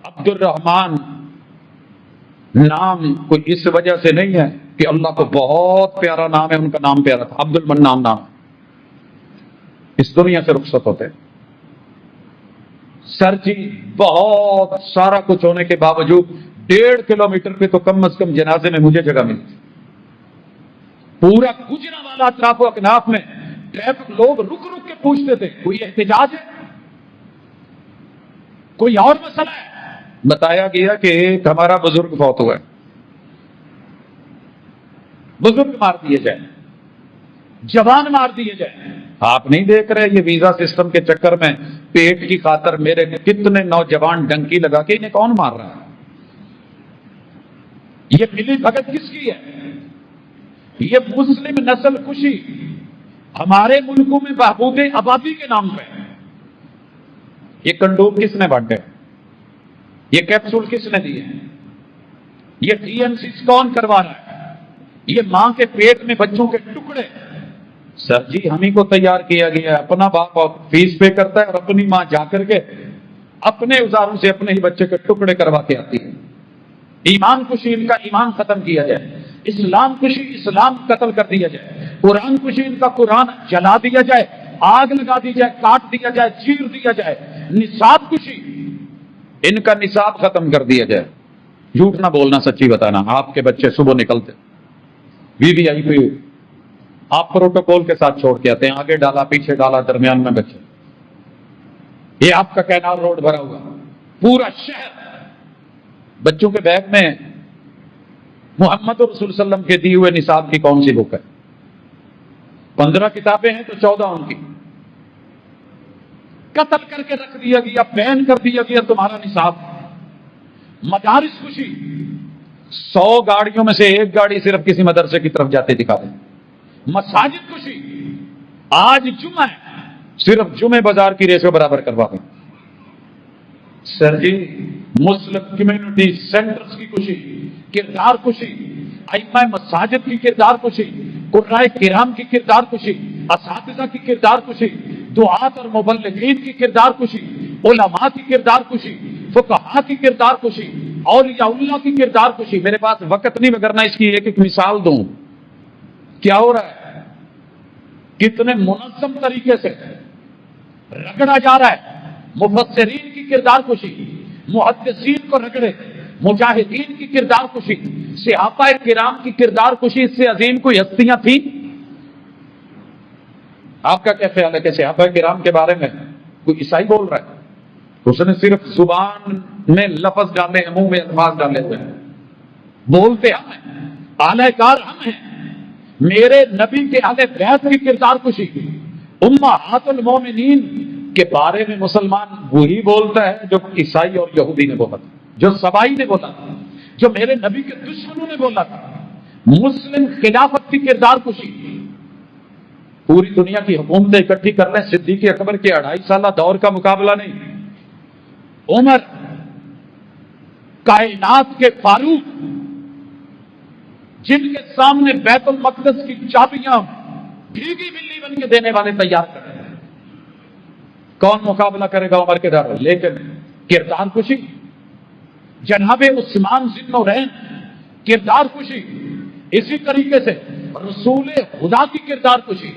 عبد الرحمان نام کوئی اس وجہ سے نہیں ہے کہ اللہ کو بہت پیارا نام ہے ان کا نام پیارا تھا عبد المنان نام اس دنیا سے رخصت ہوتے سر جی بہت سارا کچھ ہونے کے باوجود 1.5 کلومیٹر پہ تو کم از کم جنازے میں مجھے جگہ ملی پورا گجرا والا اطراف و اکناف میں ٹریفک لوگ رک رک کے پوچھتے تھے کوئی احتجاج ہے کوئی اور مسئلہ ہے بتایا گیا کہ ایک ہمارا بزرگ فوت ہوا ہے بزرگ مار دیے جائیں جوان مار دیے جائیں آپ نہیں دیکھ رہے یہ ویزا سسٹم کے چکر میں پیٹ کی خاطر میرے کتنے نوجوان ڈنکی لگا کے انہیں کون مار رہا ہے یہ ملی بھگت کس کی ہے یہ مسلم نسل کشی ہمارے ملکوں میں بہبود آبادی کے نام پہ یہ کنڈوم کس نے بانٹے؟ یہ کیپسول کس نے دیے؟ یہ ٹی ایم سی کون کروا رہا ہے؟ یہ ماں کے پیٹ میں بچوں کے ٹکڑے، سر جی ہم ہی کو تیار کیا گیا ہے، اپنا باپ فیس پے کرتا ہے اور اپنی ماں جا کر کے اپنے اوزاروں سے اپنے ہی بچے کے ٹکڑے کروا کے آتی ہے۔ ایمان کشی ان کا ایمان ختم کیا جائے، اسلام کشی اسلام قتل کر دیا جائے، قرآن کشی ان کا قرآن جلا دیا جائے، آگ لگا دی جائے، کاٹ دیا جائے، چیر دیا جائے، نصاب کشی ان کا نصاب ختم کر دیا جائے۔ جھوٹ نہ بولنا، سچی بتانا۔ آپ کے بچے صبح نکلتے وی وی آئی پی آپ پروٹوکول کے ساتھ چھوڑ کے آتے ہیں، آگے ڈالا پیچھے ڈالا درمیان میں بچے، یہ آپ کا کینال روڈ بھرا ہوا پورا شہر، بچوں کے بیگ میں محمد رسول صلی اللہ علیہ وسلم کے دیے ہوئے نصاب کی کون سی بک ہے؟ 15 کتابیں ہیں تو 14 ان کی قتل کر کے رکھ دیا گیا، بین کر دیا گیا تمہارا نصاب۔ مدارس خوشی، 100 گاڑیوں میں سے ایک گاڑی صرف کسی مدرسے کی طرف جاتے دکھا دیں۔ مساجد خوشی، آج جمعہ ہے، صرف جمعہ بازار کی ریس کو برابر کروا دیں۔ سر جی مسلم کمیونٹی سینٹرز کی خوشی، کردار خوشی، ائمہ مساجد کی کردار خوشی، قرائے کرام کی کردار خوشی، اساتذہ کی کردار خوشی، دعات اور مبلغین کی کردار خوشی، علماء کی کردار خوشی، فقہاء کی کردار خوشی، اولیاء اللہ کی کردار خوشی۔ میرے پاس وقت نہیں مگر اس کی ایک ایک مثال دوں۔ کیا ہو رہا ہے؟ کتنے منظم طریقے سے رگڑا جا رہا ہے۔ مفسرین کی کردار خوشی، محدثین کو رگڑے، مجاہدین کی کردار خوشی، صحابہ کرام کی کردار خوشی، اس سے عظیم کوئی ہستیاں تھیں؟ آپ کا کیا خیال ہے کہ صحابہ کرام کے بارے میں کوئی عیسائی بول رہا ہے؟ اس نے صرف زبان میں لفظ ڈالے ہیں، منہ میں الفاظ ڈالے ہوئے ہیں، بولتے ہم ہیں، اعلی کار ہم ہیں۔ میرے نبی کے اہل بیت کی کردار خوشی، امہات المومنین کے بارے میں مسلمان وہی بولتا ہے جو عیسائی اور یہودی نے بولا تھا، جو سبائی نے بولا تھا، جو میرے نبی کے دشمنوں نے بولا تھا۔ مسلم خلافت کی کردار خوشی، پوری دنیا کی حکومتیں اکٹھی کر لیں، صدیق اکبر کے 2.5 سالہ دور کا مقابلہ نہیں۔ عمر کائنات کے فاروق، جن کے سامنے بیت المقدس کی چابیاں بھیگی بلی بن کے دینے والے تیار کر رہے ہیں، کون مقابلہ کرے گا عمر کے دور؟ لیکن کردار خوشی، جناب عثمان ذی النورین کردار خوشی، اسی طریقے سے رسول خدا کی کردار خوشی۔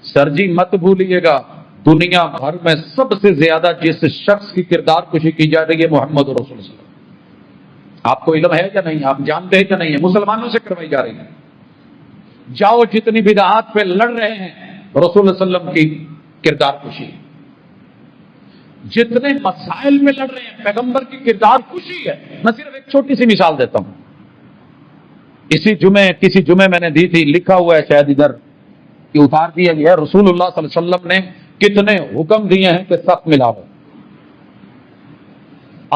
سر جی مت بھولیے گا، دنیا بھر میں سب سے زیادہ جس شخص کی کردار خوشی کی جا رہی ہے محمد رسول صلی اللہ علیہ وسلم۔ آپ کو علم ہے یا نہیں؟ آپ جانتے ہیں یا نہیں ہے؟ مسلمانوں سے کروائی جا رہی ہے۔ جاؤ جتنی بدعات پہ لڑ رہے ہیں، رسول اللہ علیہ وسلم کی کردار خوشی، جتنے مسائل میں لڑ رہے ہیں پیغمبر کی کردار خوشی ہے۔ میں صرف ایک چھوٹی سی مثال دیتا ہوں۔ کسی جمعے میں نے دی تھی، لکھا ہوا ہے شاید ادھر کہ اتار دیا گیا ہے، رسول اللہ صلی اللہ علیہ وسلم نے کتنے حکم دیے ہیں کہ سخت ملاؤ۔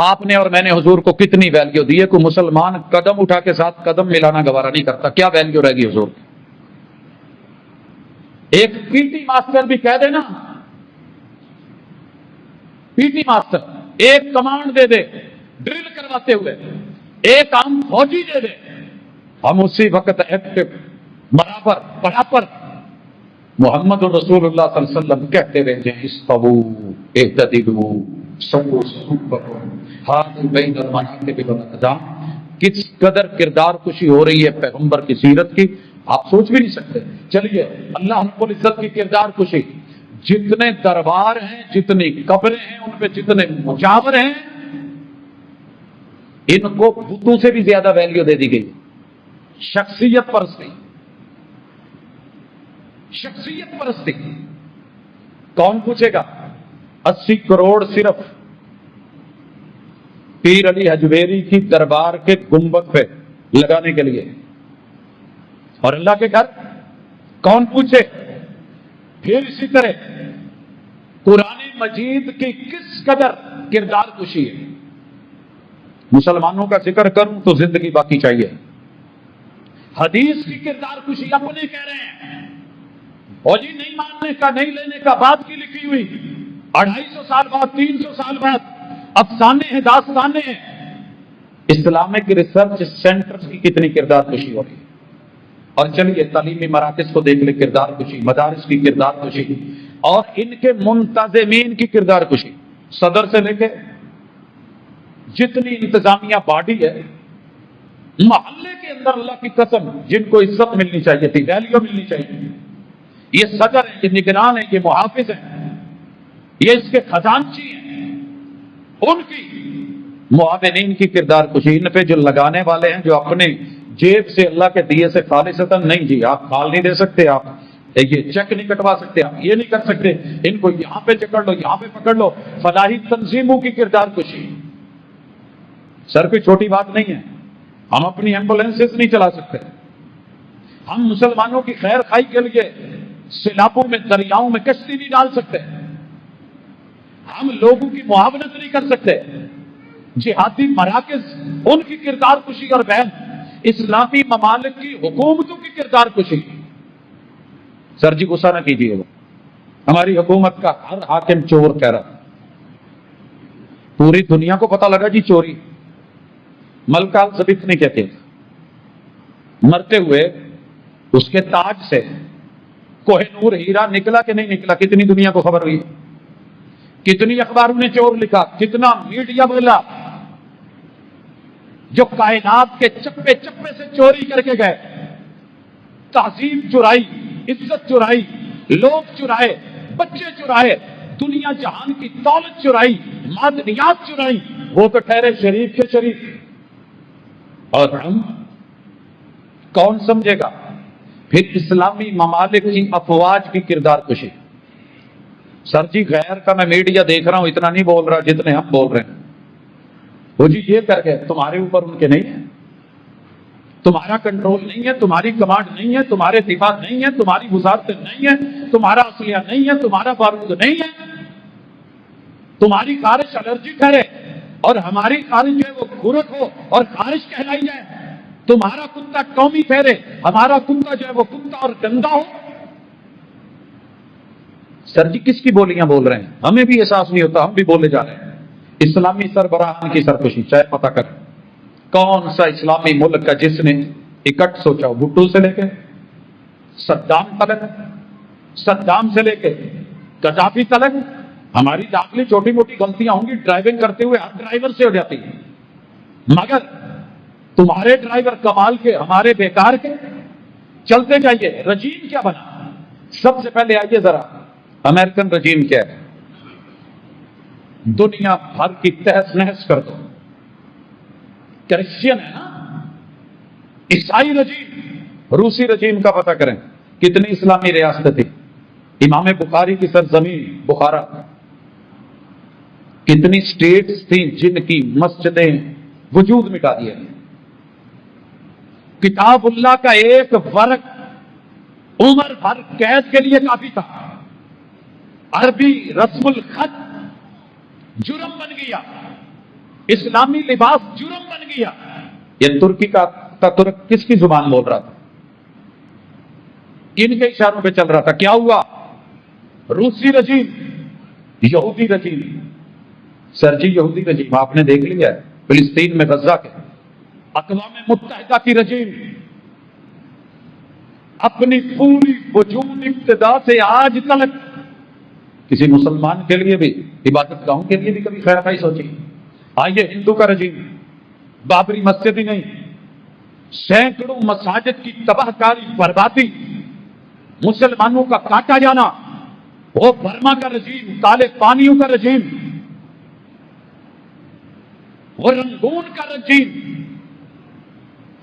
آپ نے اور میں نے حضور کو کتنی ویلیو دی ہے؟ کوئی مسلمان قدم اٹھا کے ساتھ قدم ملانا گوارا نہیں کرتا، کیا ویلیو رہے گی حضور کی؟ ایک پی ٹی ماسٹر بھی کہہ دے نا، پی ٹی ماسٹر ایک کمانڈ دے دے ڈرل کرواتے ہوئے، ایک عام فوجی دے دے، ہم اسی وقت ایکٹو برابر محمد رسول اللہ صلی اللہ علیہ وسلم کہتے رہے ہیں استووا اعتدلوا سووا صفوفکم ھذا بین المناکب والاقدام۔ کس قدر کردار خوشی ہو رہی ہے پیغمبر کی سیرت کی، آپ سوچ بھی نہیں سکتے۔ چلیے اللہ رب العزت کی کردار خوشی، جتنے دربار ہیں، جتنی قبریں ہیں، ان پہ جتنے مجاور ہیں، ان کو بتوں سے بھی زیادہ ویلیو دے دی گئی۔ شخصیت پرستی، شخصیت پرستی، کون پوچھے گا؟ 80 کروڑ صرف پیر علی حجویری کی دربار کے گنبد پہ لگانے کے لیے، اور اللہ کے گھر کون پوچھے؟ پھر اسی طرح قرآن مجید کی کس قدر کردار خوشی ہے۔ مسلمانوں کا ذکر کروں تو زندگی باقی چاہیے۔ حدیث کی کردار خوشی اپنے کہہ رہے ہیں، اور جی نہیں ماننے کا نہیں لینے کا بات کی لکھی ہوئی 250 سال بعد 300 سال بعد افسانے ہیں داستانے ہیں. اسلامک ریسرچ سینٹر کی کتنی کردار کشی ہوگی. اور چلیے تعلیمی مراکز کو دیکھ لیں کردار کشی, مدارس کی کردار کشی اور ان کے منتظمین کی کردار کشی, صدر سے لے کے جتنی انتظامیہ باڈی ہے محلے کے اندر اللہ کی قسم جن کو عزت ملنی چاہیے تھی, ویلیو ملنی چاہیے, یہ صدر ہیں, یہ نگران ہیں, یہ محافظ ہیں, یہ اس کے خزانچی ہیں, ان کی معاونین کی کردار کشی. ان پہ جو لگانے والے ہیں جو اپنے جیب سے اللہ کے دیے سے خالصتاً نہیں, جی آپ کھال نہیں دے سکتے, آپ یہ چیک نہیں کٹوا سکتے, آپ یہ نہیں کر سکتے, ان کو یہاں پہ پکڑ لو یہاں پہ پکڑ لو. فلاحی تنظیموں کی کردار کشی. سر کوئی چھوٹی بات نہیں ہے. ہم اپنی ایمبولینسز نہیں چلا سکتے, ہم مسلمانوں کی خیر خائی کے لیے سیلابوں میں دریاؤں میں کشتی نہیں ڈال سکتے, ہم لوگوں کی معاونت نہیں کر سکتے. جہادی مراکز ان کی کردار کشی اور بہن, اسلامی ممالک کی حکومتوں کی کردار کشی. سر جی غصہ نہ کیجیے گا, ہماری حکومت کا ہر حاکم چور کہہ رہا, پوری دنیا کو پتہ لگا جی چوری. ملکہ الزبیث نے کیا کیا, مرتے ہوئے اس کے تاج سے کوہ نور ہیرا نکلا کہ نہیں نکلا, کتنی دنیا کو خبر ہوئی, کتنی اخباروں نے چور لکھا, کتنا میڈیا بولا. جو کائنات کے چپے چپے سے چوری کر کے گئے, تہذیب چرائی, عزت چرائی, لوگ چرائے, بچے چرائے, دنیا جہان کی دولت چرائی, معدنیات چرائی, وہ تو ٹھہرے شریف کے شریف. اور ہم کون سمجھے گا. پھر اسلامی ممالک کی افواج کی کردار کشی. سر جی غیر کا میں میڈیا دیکھ رہا ہوں اتنا نہیں بول رہا جتنے ہم بول رہے ہیں. وہ جی یہ کر گئے, تمہارے اوپر ان کے نہیں ہے, تمہارا کنٹرول نہیں ہے, تمہاری کمانڈ نہیں ہے, تمہارے دفاع نہیں ہے, تمہاری وزارتیں نہیں ہے, تمہارا اسلحہ نہیں ہے, تمہارا بارود نہیں ہے, تمہاری خارش الرجی ٹھہرے اور ہماری خارش جو ہے وہ گرک ہو اور خارش کہلائی جائے, تمہارا کتا قومی ٹھہرے, ہمارا کتا جو ہے وہ کتا اور گندا ہو. سر جی کس کی بولیاں بول رہے ہیں, ہمیں بھی احساس نہیں ہوتا, ہم بھی بولے جا رہے ہیں. اسلامی سربراہان کی سرکشی, چاہے پتہ کر کون سا اسلامی ملک کا جس نے اکٹ سوچا ہو, بھٹو سے لے کے صدام تلک, صدام سے لے کے قذافی تلک. ہماری داخلی چھوٹی موٹی غلطیاں ہوں گی, ڈرائیونگ کرتے ہوئے ہر ڈرائیور سے ہو جاتی ہے, مگر تمہارے ڈرائیور کمال کے, ہمارے بیکار کے. چلتے جائیے. رجیم کیا بنا, سب سے پہلے آئیے ذرا امریکن رجیم کیا ہے, دنیا بھر کی تہس نہس کر دو. کرسچین ہے نا, عیسائی رجیم, روسی رجیم کا پتہ کریں کتنی اسلامی ریاستیں تھی. امام بخاری کی سرزمین بخارا, کتنی سٹیٹس تھیں جن کی مسجدیں وجود مٹا دیا. کتاب اللہ کا ایک ورق عمر بھر قید کے لیے کافی تھا. عربی رسم الخط جرم بن گیا, اسلامی لباس جرم بن گیا. یہ ترکی کا ترک کس کی زبان بول رہا تھا, کن کے اشاروں پہ چل رہا تھا, کیا ہوا. روسی رجیم, یہودی رجیم. سر جی یہودی رجیم آپ نے دیکھ لیا ہے فلسطین میں غزہ کے. اقوام متحدہ کی رجیم اپنی پوری وجود ابتدا سے آج تک کسی مسلمان کے لیے بھی, عبادت گاہوں کے لیے بھی کبھی خیر خائی سوچی. آئیے ہندو کا رجیم, بابری مسجد ہی نہیں, سینکڑوں مساجد کی تباہ کاری, بربادی, مسلمانوں کا کاٹا جانا. وہ برما کا رجیم, کالے پانیوں کا رجیم, وہ رنگون کا رجیم,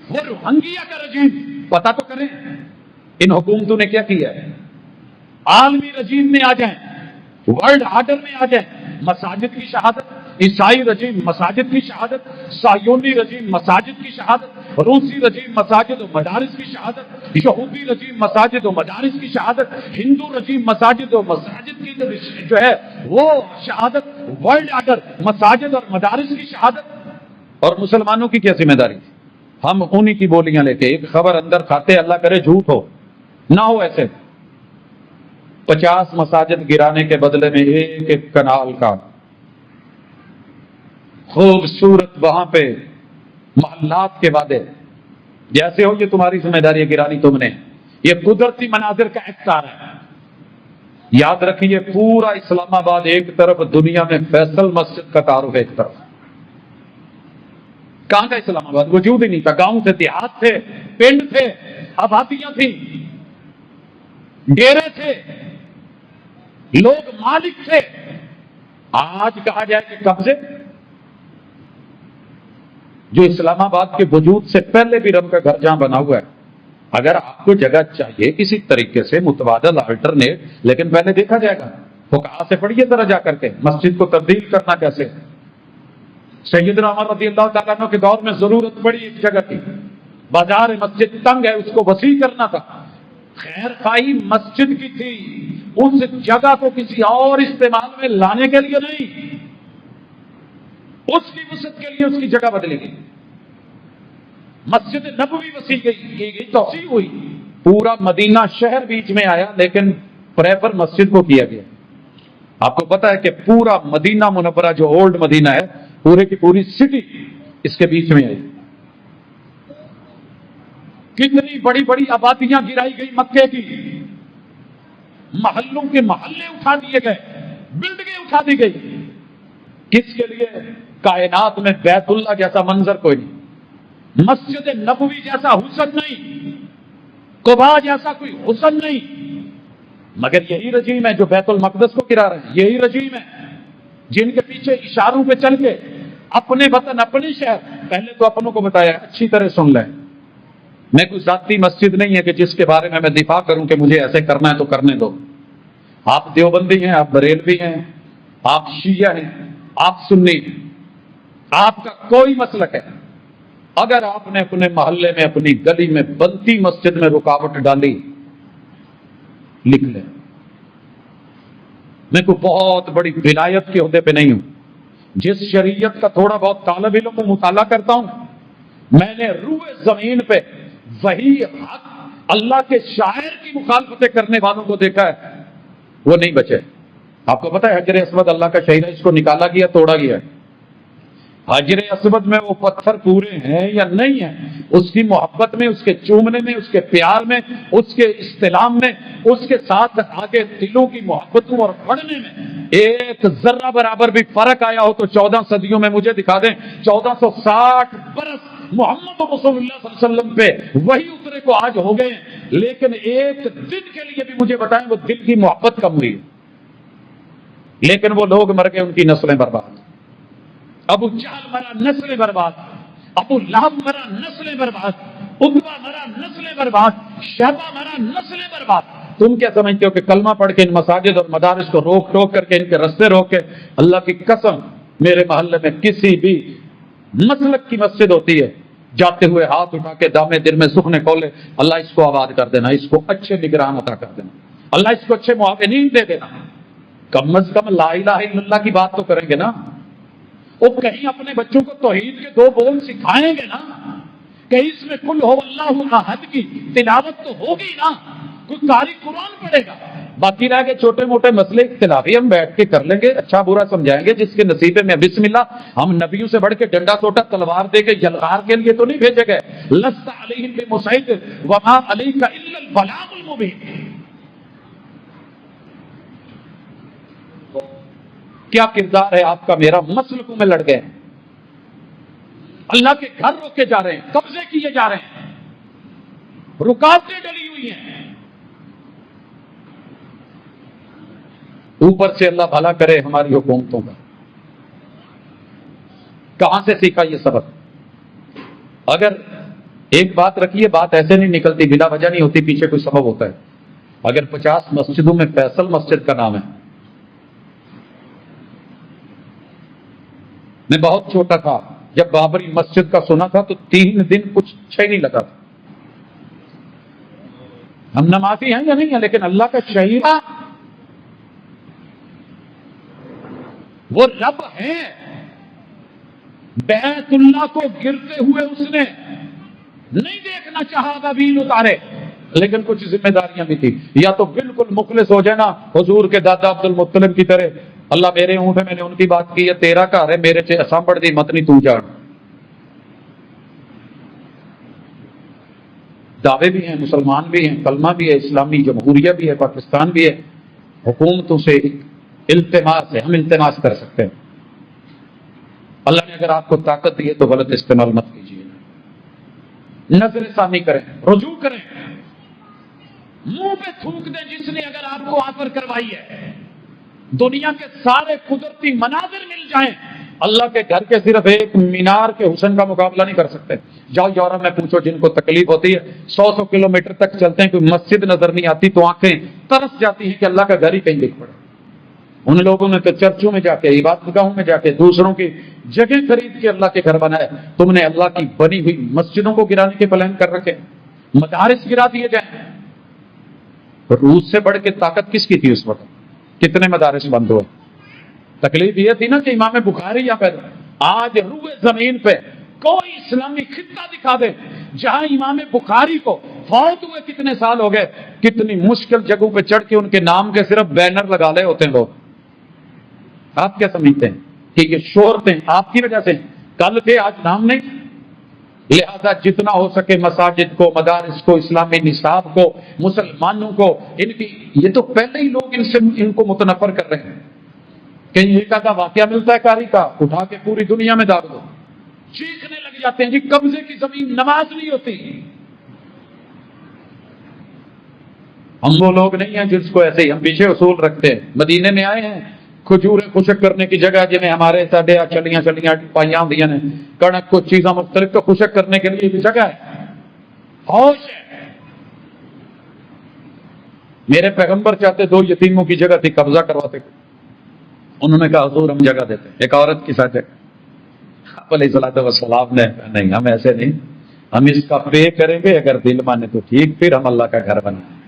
وہ روہنگیا کا رجیم. پتا تو کریں ان حکومتوں نے کیا کیا ہے. عالمی رجیم میں آ جائیں, ورلڈ آرڈر میں آ جائیں, مساجد کی شہادت, عیسائی رجیم مساجد کی شہادت, صہیونی رجیم مساجد کی شہادت, روسی رجیم مساجد و مدارس کی شہادت, یہودی رجیم مساجد و مدارس کی شہادت, ہندو رجیم مساجد و مساجد کی جو ہے وہ شہادت, ورلڈ آرڈر مساجد اور مدارس کی شہادت. اور مسلمانوں کی کیا ذمہ داری تھی, ہم انہی کی بولیاں لیتے, ایک خبر اندر کھاتے, اللہ کرے جھوٹ ہو نہ ہو ایسے, 50 مساجد گرانے کے بدلے میں ایک ایک کنال کا خوبصورت وہاں پہ محلات کے وعدے، جیسے ہو یہ تمہاری ذمہ داری ہے گرانی تم نے، یہ قدرتی مناظر کا اختیار ہے۔ یاد رکھیے پورا اسلام آباد ایک طرف، دنیا میں فیصل مسجد کا تعارف ایک طرف۔ کہاں کا اسلام آباد؟ وجود ہی نہیں تھا، گاؤں تھے، دیہات تھے، پنڈ تھے، آبادیاں تھیں، ڈیرے تھے، لوگ مالک تھے۔ آج کہا جائے کہ قبضے، جو اسلام آباد کے وجود سے پہلے بھی رب کا گھر جہاں بنا ہوا ہے، اگر آپ کو جگہ چاہیے کسی طریقے سے متبادل آلٹرنیٹ، لیکن پہلے دیکھا جائے گا، فقہا سے پڑھیے ذرا جا کر کے مسجد کو تبدیل کرنا کیسے۔ سیدنا عمر رضی اللہ تعالیٰ عنہ کے دور میں ضرورت پڑی ایک جگہ کی، بازار مسجد تنگ ہے، اس کو وسیع کرنا تھا، خیر خواہی مسجد کی تھی، اس جگہ کو کسی اور استعمال میں لانے کے لیے نہیں، اس کی وسعت کے لیے اس کی جگہ بدلی گئی۔ مسجد نبوی وسیع کی گئی، توسیع ہوئی، پورا مدینہ شہر بیچ میں آیا، لیکن پریفر مسجد کو کیا گیا۔ آپ کو پتا ہے کہ پورا مدینہ منورہ جو اولڈ مدینہ ہے، پورے کی پوری سٹی اس کے بیچ میں آئی۔ کتنی بڑی بڑی آبادیاں گرائی گئی مکے کی، محلوں کے محلے اٹھا دیے گئے، بلڈنگیں اٹھا دی گئی۔ کس کے لیے؟ کائنات میں بیت اللہ جیسا منظر کوئی نہیں، مسجد نبوی جیسا حسن نہیں، قباء جیسا کوئی حسن نہیں، مگر یہی رجیم ہے جو بیت المقدس کو گرا رہے ہیں، یہی رجیم ہے جن کے پیچھے اشاروں پہ چل کے اپنے وطن، اپنے شہر، پہلے تو اپنوں کو بتایا، اچھی طرح سن لیں، میں کوئی ذاتی مسجد نہیں ہے کہ جس کے بارے میں دفاع کروں کہ مجھے ایسے کرنا ہے تو کرنے دو۔ آپ دیوبندی ہیں، آپ بریلوی ہیں، آپ شیعہ ہیں، آپ سنی ہیں، آپ کا کوئی مسلک ہے، اگر آپ نے اپنے محلے میں، اپنی گلی میں بنتی مسجد میں رکاوٹ ڈالی، لکھ لیں۔ میں کوئی بہت بڑی ولایت کے عہدے پہ نہیں ہوں، جس شریعت کا تھوڑا بہت طالب علم و مطالعہ کرتا ہوں، میں نے روئے زمین پہ وہی حق اللہ کے شاعر کی مخالفتیں کرنے والوں کو دیکھا ہے، وہ نہیں بچے۔ آپ کو پتا ہے حجر اسود اللہ کا شہید ہے، اس کو نکالا گیا، توڑا گیا ہے۔ حجر اسود میں وہ پتھر پورے ہیں یا نہیں ہیں، اس کی محبت میں، اس کے چومنے میں، اس کے پیار میں، اس کے استلام میں، اس کے ساتھ آگے دلوں کی محبتوں اور پڑھنے میں ایک ذرہ برابر بھی فرق آیا ہو تو 14 صدیوں میں مجھے دکھا دیں۔ 1460 برس محمد رسول اللہ صلی اللہ علیہ وسلم پہ وہی اترے کو آج ہو گئے ہیں، لیکن ایک دن کے لیے بھی مجھے بتائیں وہ دل کی محبت کم ہوئی، لیکن وہ لوگ مر گئے، ان کی نسلیں برباد۔ ابو جہل مرا، نسلیں برباد، ابو لہب مرا، نسلیں برباد، عتبہ مرا، نسلیں برباد، شیبہ مرا، نسلیں برباد۔ تم کیا سمجھتے ہو کہ کلمہ پڑھ کے ان مساجد اور مدارس کو روک ٹوک کر کے، ان کے رستے روک کے، اللہ کی قسم میرے محلے میں کسی بھی مسلک کی مسجد ہوتی ہے، جاتے ہوئے ہاتھ اٹھا کے دامے دل میں سکھنے کھولے، اللہ اس کو آباد کر دینا، اس کو اچھے نگران عطا کر دینا، اللہ اس کو اچھے معاونین دے دینا۔ کم از کم لا الہ الا اللہ کی بات تو کریں گے نا، وہ کہیں اپنے بچوں کو توحید کے 2 بول سکھائیں گے نا، کہیں اس میں کل ہو اللہ احد کی تلاوت تو ہوگی نا، کوئی قاری قرآن پڑھے گا۔ باقی رہ کے چھوٹے موٹے مسئلے اختلافی ہم بیٹھ کے کر لیں گے، اچھا برا سمجھائیں گے، جس کے نصیبے میں بسم اللہ۔ ہم نبیوں سے بڑھ کے ڈنڈا سوٹا تلوار دے کے جلغار کے لیے تو نہیں بھیجے گئے۔ لست علیہم بمسیطر وما علیک الا البلاغ المبین۔ کیا کردار ہے آپ کا میرا؟ مسلکوں میں لڑ گئے، اللہ کے گھر روکے جا رہے ہیں، قبضے کیے جا رہے ہیں، رکاوٹیں ڈلی ہوئی ہیں۔ اوپر سے اللہ بھلا کرے ہماری حکومتوں کا۔ کہاں سے سیکھا یہ سبق؟ اگر ایک بات رکھیے، بات ایسے نہیں نکلتی، بلا وجہ نہیں ہوتی، پیچھے کوئی سبب ہوتا ہے۔ اگر 50 مسجدوں میں فیصل مسجد کا نام ہے، میں بہت چھوٹا تھا جب بابری مسجد کا سنا تھا تو 3 دن کچھ اچھا ہی نہیں لگا تھا۔ ہم نمازی ہیں یا نہیں ہیں، لیکن اللہ کا شہیدہ وہ رب ہے۔ بیت اللہ کو گرتے ہوئے اس نے نہیں دیکھنا چاہا، ابیل اتارے، لیکن کچھ ذمہ داریاں بھی تھی. یا تو بالکل مخلص ہو جائے نا حضور کے دادا عبد المطلب کی طرح, اللہ میرے اونٹ ہے, میں نے ان کی بات کی ہے, تیرا گھر ہے, میرے سے سانبڑ دی مت نہیں تو جان. دعوے بھی ہیں, مسلمان بھی ہیں, کلمہ بھی ہے, اسلامی جمہوریہ بھی ہے, پاکستان بھی ہے, حکومتوں سے التماس ہے, ہم التماس کر سکتے ہیں. اللہ نے اگر آپ کو طاقت دی ہے تو غلط استعمال مت کیجیے. نظر ثانی کریں, رجوع کریں, منہ پہ تھوک دیں جس نے اگر آپ کو آفر کروائی ہے. دنیا کے سارے قدرتی مناظر مل جائیں, اللہ کے گھر کے صرف ایک مینار کے حسن کا مقابلہ نہیں کر سکتے. جاؤ یورپ میں پوچھو جن کو تکلیف ہوتی ہے, 100 کلومیٹر تک چلتے ہیں, کوئی مسجد نظر نہیں آتی تو آنکھیں ترس جاتی ہیں کہ اللہ کا گھر ہی کہیں دکھ پڑے. ان لوگوں نے تو چرچوں میں جا کے, عبادت گاہوں میں جا کے, دوسروں کی جگہ خرید کے اللہ کے گھر بنائے. تم نے اللہ کی بنی ہوئی مسجدوں کو گرانے کے پلان کر رکھے, مدارس گرا دیے جائیں. روس سے بڑھ کے طاقت کس کی تھی اس وقت؟ کتنے مدارس بند ہوئے. تکلیف یہ تھی نا کہ امام بخاری یہاں پیدا. آج روئے زمین پہ کوئی اسلامی خطہ دکھا دے جہاں امام بخاری کو فوت ہوئے کتنے سال ہو گئے, کتنی مشکل جگہوں پہ چڑھ کے ان کے نام کے صرف بینر لگا لے ہوتے ہیں لوگ. آپ کیا سمجھتے ہیں کہ یہ شہرتیں آپ کی وجہ سے کل کے آج نام نہیں؟ لہذا جتنا ہو سکے مساجد کو, مدارس کو, اسلامی نصاب کو, مسلمانوں کو, ان کی یہ تو پہلے ہی لوگ ان کو متنفر کر رہے ہیں. کہیں ایک آدھا واقعہ ملتا ہے کاری کا, اٹھا کے پوری دنیا میں ڈال دو, چیخنے لگ جاتے ہیں جی قبضے کی زمین نماز نہیں ہوتی. ہم وہ لوگ نہیں ہیں جس کو ایسے ہی ہم پیچھے اصول رکھتے ہیں. مدینے میں آئے ہیں, کھجورے خشک کرنے کی جگہ جنہیں ہمارے ساڈے چلیاں پائیاں ہوندیاں نے, کڑک کو چیزاں مختلف کو خشک کرنے کے لیے بھی جگہ ہے, ہوش ہے. میرے پیغمبر چاہتے 2 یتیموں کی جگہ تھی, قبضہ کرواتے. انہوں نے کہا حضور ہم جگہ دیتے, ایک عورت کی ساتھ جگہ. علیہ الصلوۃ والسلام نے نہیں, ہم ایسے نہیں, ہم اس کا پے کریں گے, اگر دل مانے تو ٹھیک, پھر ہم اللہ کا گھر بنائیں.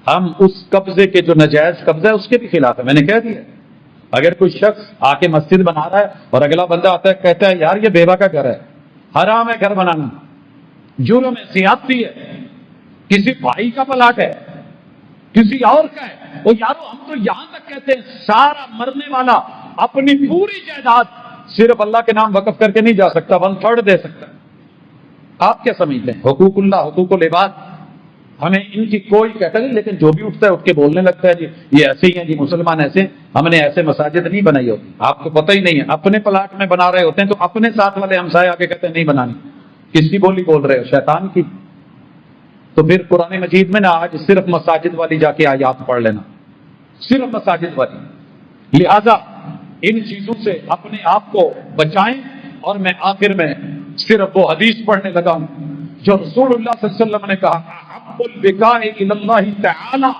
ہم اس قبضے کے جو ناجائز قبضہ ہے اس کے بھی خلاف ہے. میں نے کہہ دیا, اگر کوئی شخص آ کے مسجد بنا رہا ہے اور اگلا بندہ آتا ہے کہتا ہے یار یہ بیوہ کا گھر ہے, حرام ہے گھر بنانا, جرم ہے, زیادتی ہے, کسی بھائی کا پلاٹ ہے, کسی اور کا ہے. وہ یارو ہم تو یہاں تک کہتے ہیں سارا مرنے والا اپنی پوری جائیداد صرف اللہ کے نام وقف کر کے نہیں جا سکتا, 1/3 دے سکتا. آپ کیا سمجھتے ہیں؟ حقوق اللہ, حقوق العباد, ہمیں ان کی کوئی کہتا نہیں. لیکن جو بھی اٹھتا ہے اٹھ کے بولنے لگتا ہے جی یہ ایسے ہی ہیں, جی مسلمان ایسے, ہم نے ایسے مساجد نہیں بنائی ہوتی. آپ کو پتہ ہی نہیں ہے, اپنے پلاٹ میں بنا رہے ہوتے ہیں تو اپنے ساتھ والے ہمسائے آ کے کہتے ہیں نہیں بنانی. کس کی بولی بول رہے ہو؟ شیطان کی. تو پھر قرآن مجید میں نا آج صرف مساجد والی جا کے آیات پڑھ لینا, صرف مساجد والی. لہذا ان چیزوں سے اپنے آپ کو بچائیں. اور میں آخر میں صرف وہ حدیث پڑھنے لگا ہوں جو رسول اللہ صلی اللہ علیہ وسلم نے کہا, احب البقاء الی اللہ تعالی,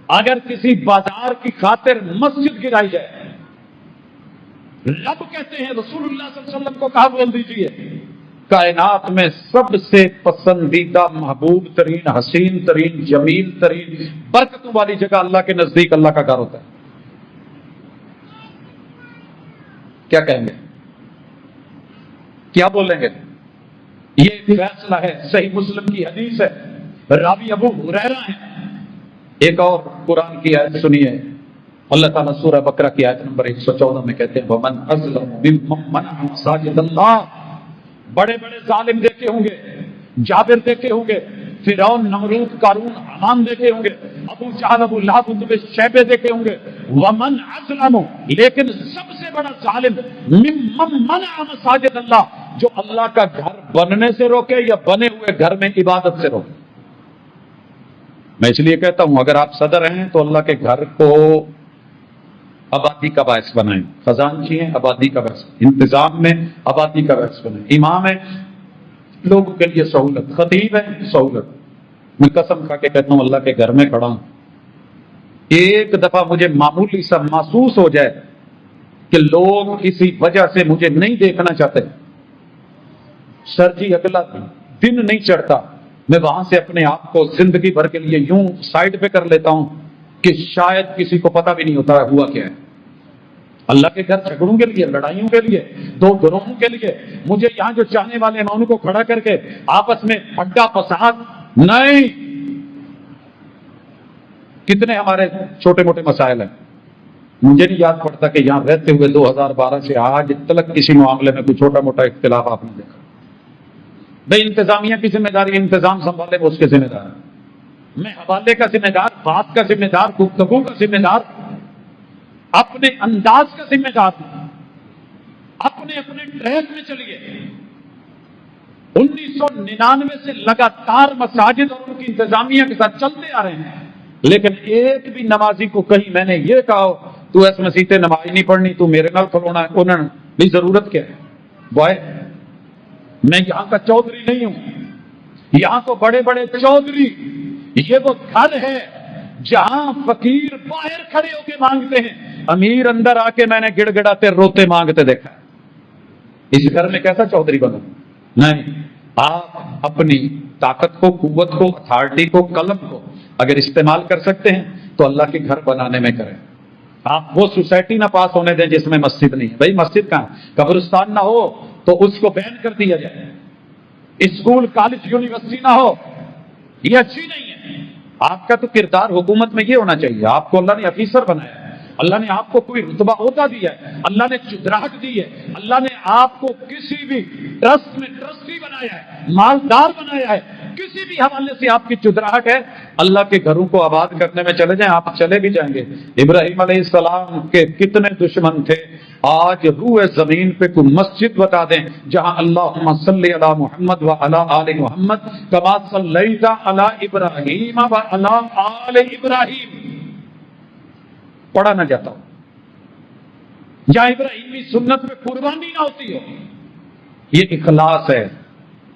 اگر کسی بازار کی خاطر مسجد گرائی جائے, رب کہتے ہیں رسول اللہ صلی اللہ علیہ وسلم کو کہا بول دیجیے, کائنات میں سب سے پسندیدہ, محبوب ترین, حسین ترین, جمیل ترین, برکتوں والی جگہ اللہ کے نزدیک اللہ کا گھر ہوتا ہے. کیا کہیں گے؟ کیا بولیں گے؟ یہ فیصلہ ہے, صحیح مسلم کی حدیث ہے, راوی ابو ہریرہ ہیں. ایک اور قرآن کی آیت سنیے, اللہ تعالیٰ سورہ بقرہ کی آیت نمبر 114 میں کہتے ہیں وَمَنْ أَظْلَمُ مِمَّن مَنَعَ مَسَاجِدَ اللَّهِ. بڑے بڑے ظالم دیکھے ہوں گے, جابر دیکھے ہوں گے, فرعون, نمرود, قارون, حمان دیکھے ہوں گے, ابو جہل, ابو لہب, اتبع, شیبہ دیکھے ہوں گے. وَمَنْ أَظْلَمُ, لیکن سب سے بڑا ظالم مِمَّن مَنَعَ مَسَاجِدَ اللَّهِ, جو اللہ کا گھر بننے سے روکے یا بنے ہوئے گھر میں عبادت سے روکے. میں اس لیے کہتا ہوں اگر آپ صدر ہیں تو اللہ کے گھر کو آبادی کا باعث بنائیں. خزانچی ہیں, آبادی کا باعث, انتظام میں آبادی کا باعث بنائیں. امام ہے, لوگوں کے لیے سہولت, خطیب ہے, سہولت. میں قسم کھا کے کہتا ہوں اللہ کے گھر میں کھڑا ہوں, ایک دفعہ مجھے معمولی سا محسوس ہو جائے کہ لوگ کسی وجہ سے مجھے نہیں دیکھنا چاہتے, سر جی اگلا دن نہیں چڑھتا, میں وہاں سے اپنے آپ کو زندگی بھر کے لیے یوں سائڈ پہ کر لیتا ہوں کہ شاید کسی کو پتہ بھی نہیں ہوتا ہوا کیا ہے. اللہ کے گھر جھگڑوں کے لیے، لڑائیوں کے لیے، دو گروہوں کے لیے، مجھے یہاں جو چاہنے والے ہیں میں ان کو کھڑا کر کے آپس میں اڈا فساد نہیں۔ کتنے ہمارے چھوٹے موٹے مسائل ہیں، مجھے نہیں یاد پڑتا کہ یہاں رہتے ہوئے 2012 سے آج تلک کسی معاملے میں کوئی چھوٹا موٹا اختلاف آپ نے دیکھا۔ بھائی انتظامیہ کی ذمہ داری، انتظام سنبھالے وہ اس کے ذمہ دار ہے، میں حوالے کا ذمہ دار، بات کا ذمہ دار، گفتگو کا ذمہ دار، اپنے انداز کا ذمہ دار ہوں۔ اپنے اپنے ٹریک میں چلیے۔ 1999 سے لگاتار مساجد اور ان کی انتظامیہ کے ساتھ چلتے آ رہے ہیں، لیکن ایک بھی نمازی کو کہیں میں نے یہ کہا تو اس مسیح نماز نہیں پڑھنی، تو میرے نال کھلونا ہے، انہوں نے ضرورت کیا ہے؟ بوائے میں یہاں کا چودھری نہیں ہوں، یہاں تو بڑے بڑے چودھری، یہ وہ گھر ہے جہاں فقیر باہر کھڑے ہو کے مانگتے ہیں، امیر اندر آ کے میں نے گڑ گڑاتے روتے مانگتے دیکھا۔ اس گھر میں کیسا چودھری بنو؟ نہیں، آپ اپنی طاقت کو، قوت کو، اتھارٹی کو، قلم کو اگر استعمال کر سکتے ہیں تو اللہ کے گھر بنانے میں کریں۔ آپ وہ سوسائٹی نہ پاس ہونے دیں جس میں مسجد نہیں ہے۔ بھائی مسجد کہاں؟ قبرستان نہ ہو تو اس کو بین کر دیا جائے، اسکول کالج یونیورسٹی نہ ہو، یہ اچھی نہیں ہے۔ آپ کا تو کردار حکومت میں یہ ہونا چاہیے، آپ کو اللہ نے افیسر بنایا ہے، اللہ نے آپ کو کوئی رتبہ عہدہ دیا ہے، اللہ نے چدراہٹ دی ہے، اللہ نے آپ کو کسی بھی ٹرسٹ میں ٹرسٹی بنایا ہے، مالدار بنایا ہے، کسی بھی حوالے سے آپ کی چدراہٹ ہے۔ اللہ کے گھروں کو آباد کرنے میں چلے جائیں، آپ چلے بھی جائیں گے۔ ابراہیم علیہ السلام کے کتنے دشمن تھے، آج روح زمین پہ کوئی مسجد بتا دیں جہاں اللہم صلی علی محمد و علی آل محمد کما صلیت علی ابراہیم و علی آل ابراہیم پڑھا نہ جاتا ہو، جہاں ابراہیمی سنت پہ قربانی نہ ہوتی ہو۔ یہ اخلاص ہے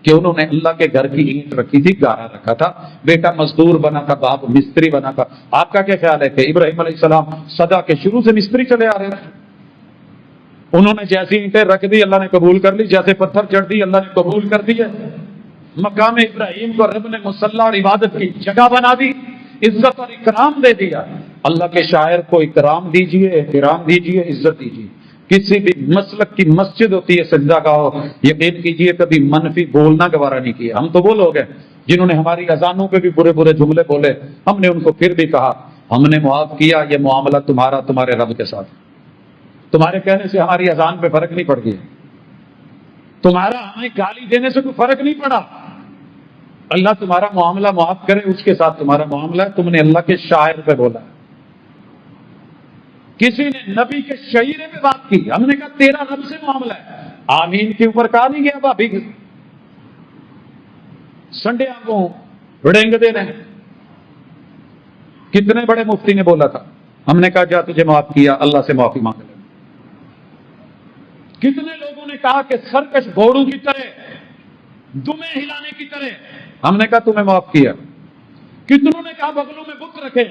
کہ انہوں نے اللہ کے گھر کی اینٹ رکھی تھی، گارا رکھا تھا، بیٹا مزدور بنا تھا، باپ مستری بنا تھا۔ آپ کا کیا خیال ہے کہ ابراہیم علیہ السلام صدا کے شروع سے مستری چلے آ رہے تھے؟ انہوں نے جیسی اینٹیں رکھ دی اللہ نے قبول کر لی، جیسے پتھر چڑھ دی اللہ نے قبول کر دی ہے۔ مقام ابراہیم کو رب نے مصلی اور عبادت کی جگہ بنا دی، عزت اور اکرام دے دیا۔ اللہ کے شاعر کو اکرام دیجئے، احترام دیجئے، عزت دیجئے۔ کسی بھی مسلک کی مسجد ہوتی ہے سجدہ گاہ ہو، یقین کیجئے کبھی منفی بولنا گوارا نہیں کیا۔ ہم تو وہ لوگ ہیں جنہوں نے ہماری اذانوں پہ بھی برے برے جملے بولے، ہم نے ان کو پھر بھی کہا ہم نے معاف کیا، یہ معاملہ تمہارا تمہارے رب کے ساتھ، تمہارے کہنے سے ہماری اذان پہ فرق نہیں پڑ گیا، تمہارا ہمیں گالی دینے سے کوئی فرق نہیں پڑا۔ اللہ تمہارا معاملہ معاف کرے، اس کے ساتھ تمہارا معاملہ ہے۔ تم نے اللہ کے شاعر پہ بولا، کسی نے نبی کے شعیرے پہ بات کی، ہم نے کہا تیرا رب سے معاملہ ہے۔ آمین کے اوپر کہا نہیں گیا بھابھی سنڈے آنگوں رڑیں دے رہے، کتنے بڑے مفتی نے بولا تھا، ہم نے کہا جا تجھے معاف کیا، اللہ سے معافی مانگ لے۔ کتنے لوگوں نے کہا کہ سرکش گھوڑوں کی طرح، دمیں ہلانے کی طرح، ہم نے کہا تمہیں معاف کیا۔ کتنوں نے کہا بغلوں میں بت رکھے،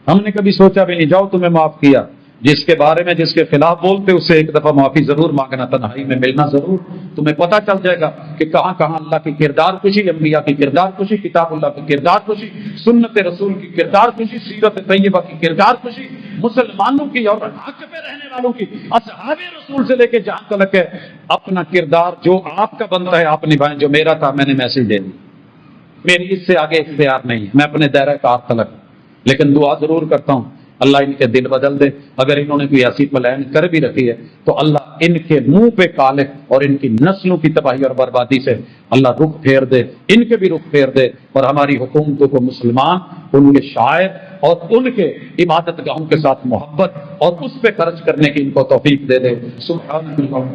ہم نے کبھی سوچا بھی نہیں، جاؤ تمہیں معاف کیا۔ جس کے بارے میں جس کے خلاف بولتے اسے ایک دفعہ معافی ضرور مانگنا، تنہائی میں ملنا ضرور، تمہیں پتہ چل جائے گا کہ کہاں کہاں اللہ کی کردار کشی، انبیاء کی کردار کشی، کتاب اللہ کی کردار کشی، سنت رسول کی کردار کشی، سیرت طیبہ کی کردار کشی، مسلمانوں کی اور حق پہ رہنے والوں کی، اصحاب رسول سے لے کے جہاں تلک ہے، اپنا کردار جو آپ کا بنتا ہے آپ نبھائیں، جو میرا تھا میں نے میسج دے دی، میری اس سے آگے اختیار نہیں ہے، میں اپنے دائرہ کار تلک۔ لیکن دعا ضرور کرتا ہوں اللہ ان کے دل بدل دے، اگر انہوں نے کوئی ایسی پلان کر بھی رکھی ہے تو اللہ ان کے منہ پہ کالے اور ان کی نسلوں کی تباہی اور بربادی سے اللہ رخ پھیر دے، ان کے بھی رخ پھیر دے، اور ہماری حکومتوں کو مسلمان، ان کے شاعر اور ان کے عبادت گاہوں کے ساتھ محبت اور اس پہ خرچ کرنے کی ان کو توفیق دے دے۔ سبحان اللہ